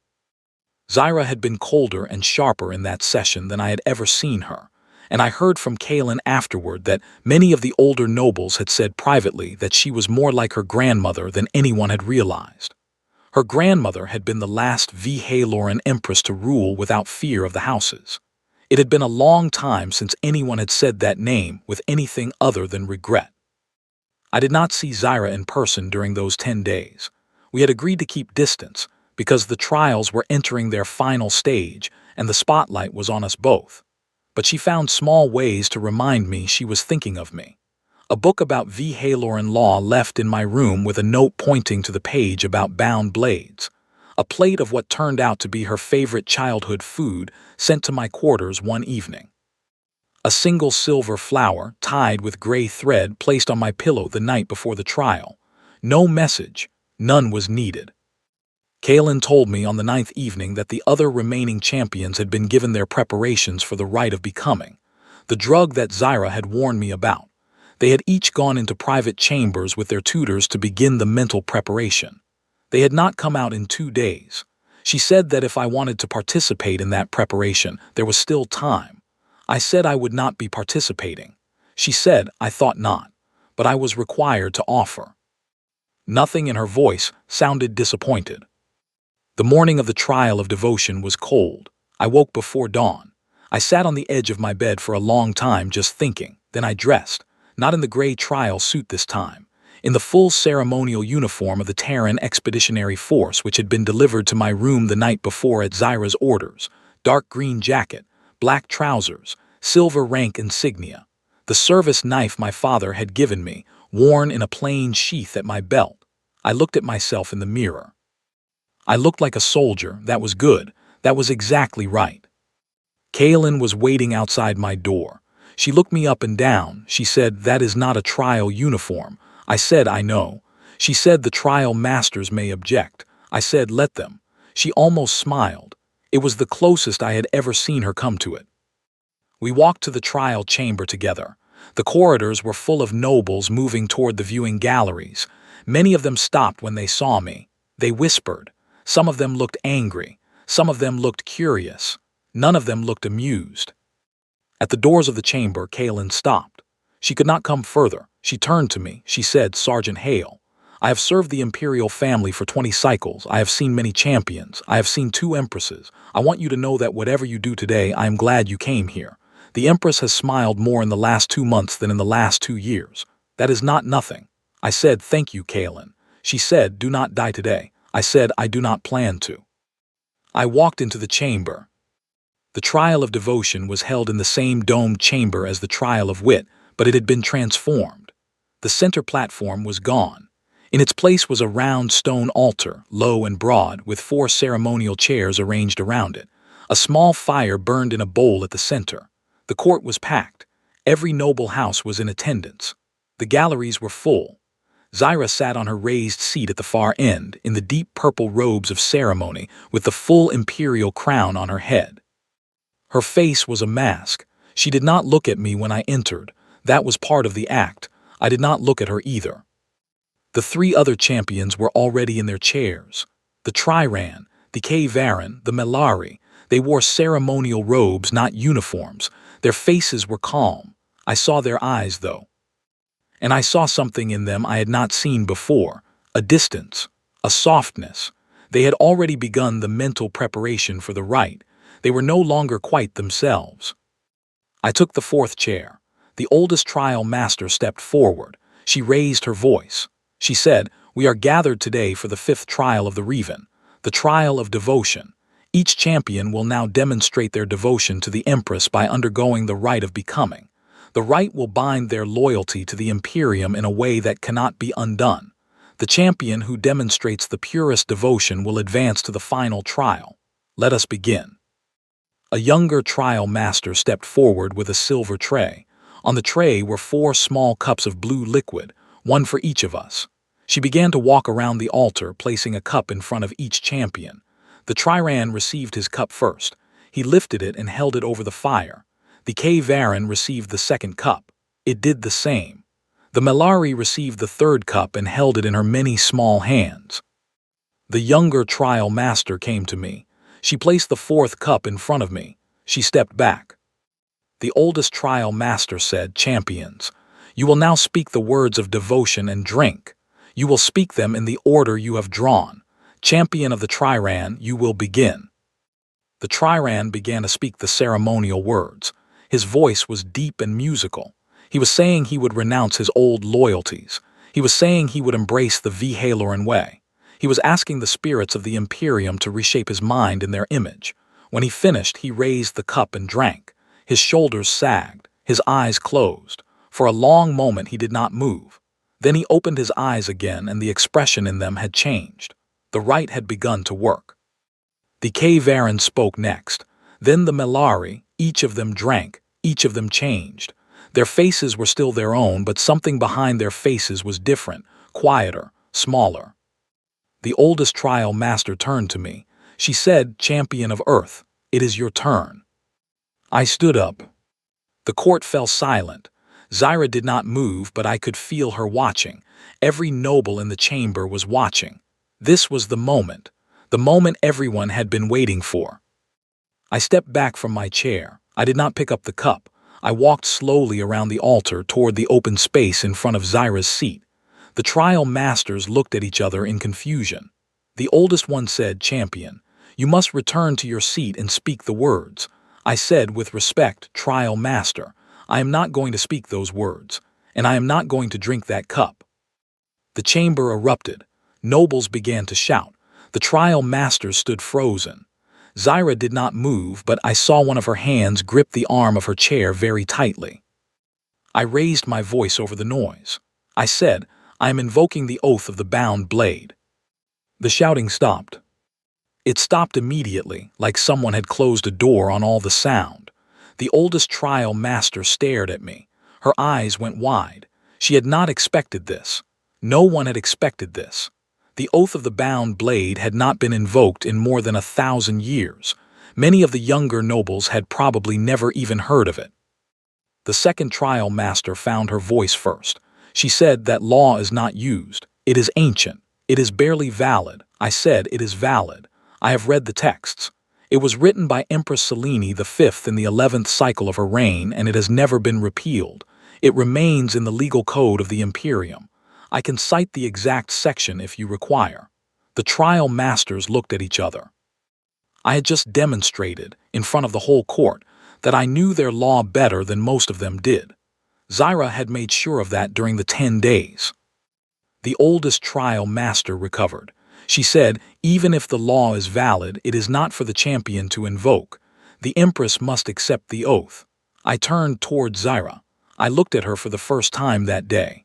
Zaira had been colder and sharper in that session than I had ever seen her, and I heard from Kaylin afterward that many of the older nobles had said privately that she was more like her grandmother than anyone had realized. Her grandmother had been the last Vhaloran empress to rule without fear of the houses. It had been a long time since anyone had said that name with anything other than regret. I did not see Zaira in person during those 10 days. We had agreed to keep distance because the trials were entering their final stage and the spotlight was on us both. But she found small ways to remind me she was thinking of me. A book about Vhaloran law left in my room with a note pointing to the page about bound blades. A plate of what turned out to be her favorite childhood food sent to my quarters one evening. A single silver flower tied with gray thread placed on my pillow the night before the trial. No message. None was needed. Kaylin told me on the 9th evening that the other remaining champions had been given their preparations for the rite of becoming, the drug that Zaira had warned me about. They had each gone into private chambers with their tutors to begin the mental preparation. They had not come out in 2 days. She said that if I wanted to participate in that preparation, there was still time. I said I would not be participating. She said I thought not, but I was required to offer. Nothing in her voice sounded disappointed. The morning of the trial of devotion was cold. I woke before dawn. I sat on the edge of my bed for a long time just thinking. Then I dressed, not in the gray trial suit this time, in the full ceremonial uniform of the Terran Expeditionary Force which had been delivered to my room the night before at Zaira's orders. Dark green jacket, black trousers, silver rank insignia. The service knife my father had given me, worn in a plain sheath at my belt. I looked at myself in the mirror. I looked like a soldier. That was good. That was exactly right. Kaylin was waiting outside my door. She looked me up and down. She said, "That is not a trial uniform." I said, "I know." She said, "The trial masters may object." I said, let them. She almost smiled. It was the closest I had ever seen her come to it. We walked to the trial chamber together. The corridors were full of nobles moving toward the viewing galleries. Many of them stopped when they saw me. They whispered. Some of them looked angry. Some of them looked curious. None of them looked amused. At the doors of the chamber, Kaelin stopped. She could not come further. She turned to me. She said, Sergeant Hale, I have served the imperial family for 20 cycles. I have seen many champions. I have seen 2 empresses. I want you to know that whatever you do today, I am glad you came here. The empress has smiled more in the last 2 months than in the last 2 years. That is not nothing. I said, thank you, Kaelin. She said, do not die today. I said, I do not plan to. I walked into the chamber. The trial of devotion was held in the same domed chamber as the trial of wit, but it had been transformed. The center platform was gone. In its place was a round stone altar, low and broad, with 4 ceremonial chairs arranged around it. A small fire burned in a bowl at the center. The court was packed. Every noble house was in attendance. The galleries were full. Zyra sat on her raised seat at the far end, in the deep purple robes of ceremony, with the full imperial crown on her head. Her face was a mask. She did not look at me when I entered. That was part of the act. I did not look at her either. The 3 other champions were already in their chairs. The Triran, the Varan, the Melari. They wore ceremonial robes, not uniforms. Their faces were calm. I saw their eyes, though. And I saw something in them I had not seen before, a distance, a softness. They had already begun the mental preparation for the rite. They were no longer quite themselves. I took the 4th chair. The oldest trial master stepped forward. She raised her voice. She said, we are gathered today for the 5th trial of the Revan, the trial of devotion. Each champion will now demonstrate their devotion to the Empress by undergoing the rite of becoming. The rite will bind their loyalty to the Imperium in a way that cannot be undone. The champion who demonstrates the purest devotion will advance to the final trial. Let us begin. A younger trial master stepped forward with a silver tray. On the tray were 4 small cups of blue liquid, one for each of us. She began to walk around the altar, placing a cup in front of each champion. The Triran received his cup first. He lifted it and held it over the fire. The Varan received the 2nd cup. It did the same. The Melari received the 3rd cup and held it in her many small hands. The younger trial master came to me. She placed the 4th cup in front of me. She stepped back. The oldest trial master said, champions, you will now speak the words of devotion and drink. You will speak them in the order you have drawn. Champion of the Triran, you will begin. The Triran began to speak the ceremonial words. His voice was deep and musical. He was saying he would renounce his old loyalties. He was saying he would embrace the V'Haloran way. He was asking the spirits of the Imperium to reshape his mind in their image. When he finished, he raised the cup and drank. His shoulders sagged. His eyes closed. For a long moment he did not move. Then he opened his eyes again, and the expression in them had changed. The rite had begun to work. The Varan spoke next. Then the Melari, each of them drank, each of them changed. Their faces were still their own, but something behind their faces was different, quieter, smaller. The oldest trial master turned to me. She said, champion of Earth, it is your turn. I stood up. The court fell silent. Zyra did not move, but I could feel her watching. Every noble in the chamber was watching. This was the moment everyone had been waiting for. I stepped back from my chair. I did not pick up the cup. I walked slowly around the altar toward the open space in front of Zyra's seat. The trial masters looked at each other in confusion. The oldest one said, champion, you must return to your seat and speak the words. I said with respect, trial master, I am not going to speak those words, and I am not going to drink that cup. The chamber erupted. Nobles began to shout. The trial masters stood frozen. Zyra did not move, but I saw one of her hands grip the arm of her chair very tightly. I raised my voice over the noise. I said, I am invoking the oath of the bound blade. The shouting stopped. It stopped immediately, like someone had closed a door on all the sound. The oldest trial master stared at me. Her eyes went wide. She had not expected this. No one had expected this. The oath of the bound blade had not been invoked in more than 1,000 years. Many of the younger nobles had probably never even heard of it. The second trial master found her voice first. She said that law is not used. It is ancient. It is barely valid. I said it is valid. I have read the texts. It was written by Empress Selene the fifth in the 11th cycle of her reign, and it has never been repealed. It remains in the legal code of the Imperium. I can cite the exact section if you require. The trial masters looked at each other. I had just demonstrated, in front of the whole court, that I knew their law better than most of them did. Zyra had made sure of that during the 10 days. The oldest trial master recovered. She said, even if the law is valid, it is not for the champion to invoke. The Empress must accept the oath. I turned toward Zyra. I looked at her for the first time that day.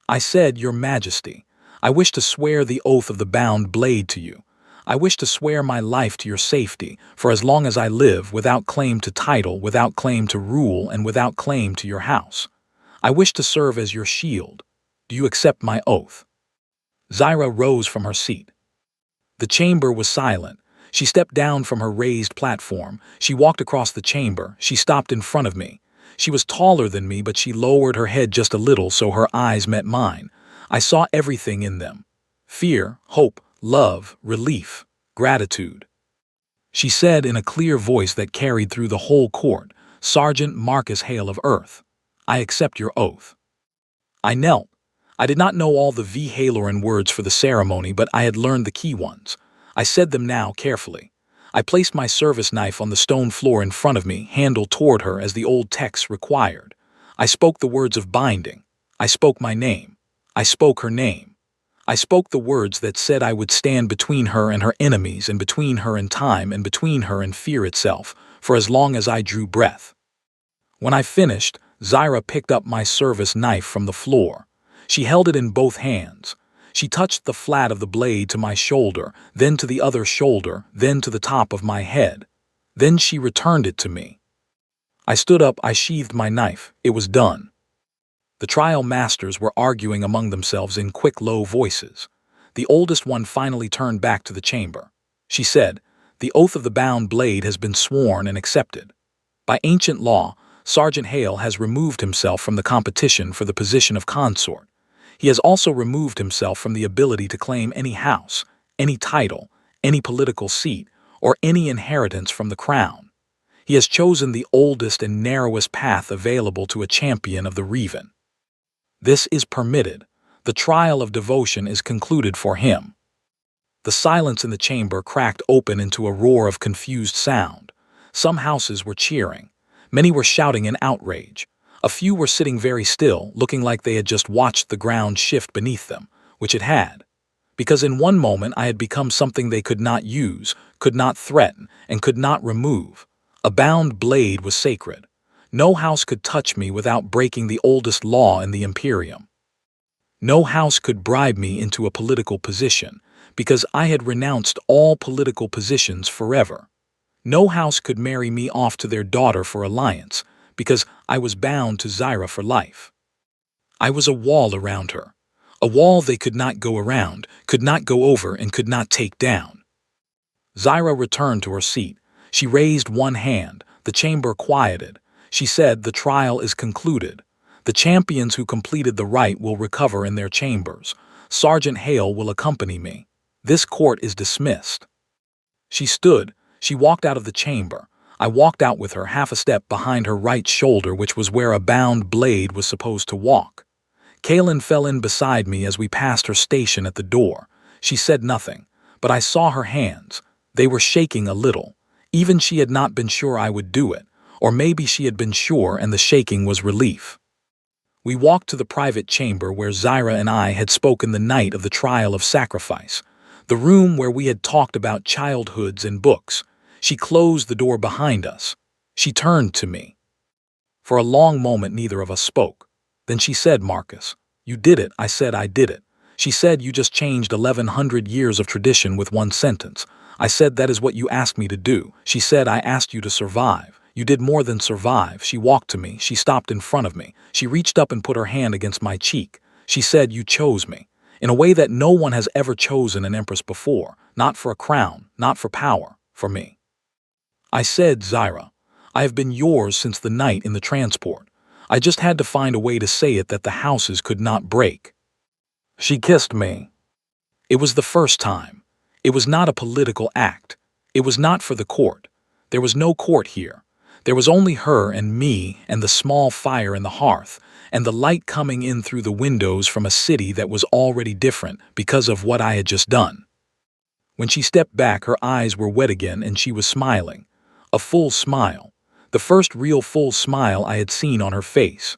I said, Your Majesty, I wish to swear the oath of the bound blade to you. I wish to swear my life to your safety, for as long as I live, without claim to title, without claim to rule, and without claim to your house. I wish to serve as your shield. Do you accept my oath? Zyra rose from her seat. The chamber was silent. She stepped down from her raised platform. She walked across the chamber. She stopped in front of me. She was taller than me, but she lowered her head just a little so her eyes met mine. I saw everything in them. Fear, hope, love, relief, gratitude. She said in a clear voice that carried through the whole court, Sergeant Marcus Hale of Earth, I accept your oath. I knelt. I did not know all the Vhaloran words for the ceremony, but I had learned the key ones. I said them now carefully. I placed my service knife on the stone floor in front of me, handle toward her as the old text required. I spoke the words of binding. I spoke my name. I spoke her name. I spoke the words that said I would stand between her and her enemies, and between her and time, and between her and fear itself, for as long as I drew breath. When I finished, Zyra picked up my service knife from the floor. She held it in both hands. She touched the flat of the blade to my shoulder, then to the other shoulder, then to the top of my head. Then she returned it to me. I stood up, I sheathed my knife. It was done. The trial masters were arguing among themselves in quick, low voices. The oldest one finally turned back to the chamber. She said, The oath of the bound blade has been sworn and accepted. By ancient law, Sergeant Hale has removed himself from the competition for the position of consort. He has also removed himself from the ability to claim any house, any title, any political seat, or any inheritance from the crown. He has chosen the oldest and narrowest path available to a champion of the Revan. This is permitted. The trial of devotion is concluded for him. The silence in the chamber cracked open into a roar of confused sound. Some houses were cheering. Many were shouting in outrage. A few were sitting very still, looking like they had just watched the ground shift beneath them, which it had. Because in one moment I had become something they could not use, could not threaten, and could not remove. A bound blade was sacred. No house could touch me without breaking the oldest law in the Imperium. No house could bribe me into a political position, because I had renounced all political positions forever. No house could marry me off to their daughter for alliance, because I was bound to Zyra for life. I was a wall around her, a wall they could not go around, could not go over, and could not take down. Zyra returned to her seat. She raised one hand. The chamber quieted. She said, The trial is concluded. The champions who completed the rite will recover in their chambers. Sergeant Hale will accompany me. This court is dismissed. She stood. She walked out of the chamber. I walked out with her, half a step behind her right shoulder, which was where a bound blade was supposed to walk. Kaylin fell in beside me as we passed her station at the door. She said nothing, but I saw her hands. They were shaking a little. Even she had not been sure I would do it. Or maybe she had been sure and the shaking was relief. We walked to the private chamber where Zyra and I had spoken the night of the trial of sacrifice, the room where we had talked about childhoods and books. She closed the door behind us. She turned to me. For a long moment neither of us spoke. Then she said, Marcus, you did it. I said, I did it. She said, you just changed 1,100 years of tradition with one sentence. I said, that is what you asked me to do. She said, I asked you to survive. You did more than survive. She walked to me. She stopped in front of me. She reached up and put her hand against my cheek. She said, you chose me. in a way that no one has ever chosen an empress before, not for a crown, not for power, for me. I said, Zyra, I have been yours since the night in the transport. I just had to find a way to say it that the houses could not break. She kissed me. It was the first time. It was not a political act. It was not for the court. There was no court here. There was only her and me and the small fire in the hearth, and the light coming in through the windows from a city that was already different because of what I had just done. When she stepped back, her eyes were wet again and she was smiling. A full smile. The first real full smile I had seen on her face.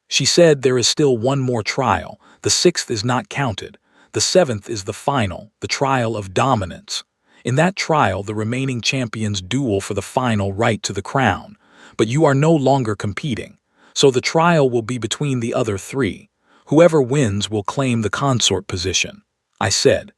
She said, there is still one more trial. The 6th is not counted. The 7th is the final, the trial of dominance. In that trial, the remaining champions duel for the final right to the crown. But you are no longer competing. So the trial will be between the other 3. Whoever wins will claim the consort position. I said.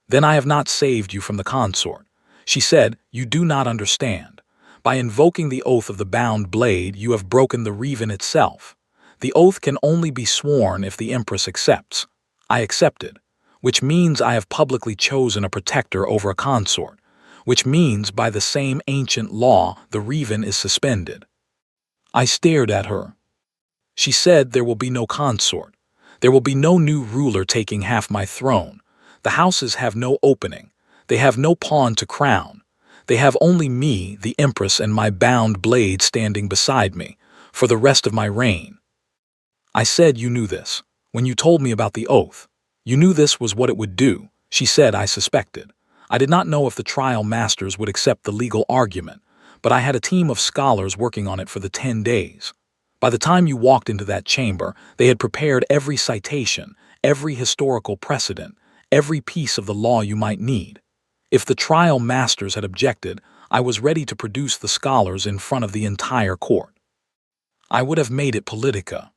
Then I have not saved you from the consort. She said, you do not understand. By invoking the oath of the bound blade, you have broken the Reven itself. The oath can only be sworn if the Empress accepts. I accepted, which means I have publicly chosen a protector over a consort, which means by the same ancient law the Reven is suspended. I stared at her. She said there will be no consort. There will be no new ruler taking half my throne. The houses have no opening. They have no pawn to crown. They have only me, the Empress, and my bound blade standing beside me, for the rest of my reign. I said you knew this. When you told me about the oath, you knew this was what it would do. She said I suspected. I did not know if the trial masters would accept the legal argument, but I had a team of scholars working on it for the 10 days. By the time you walked into that chamber, they had prepared every citation, every historical precedent, every piece of the law you might need. If the trial masters had objected, I was ready to produce the scholars in front of the entire court. I would have made it politica.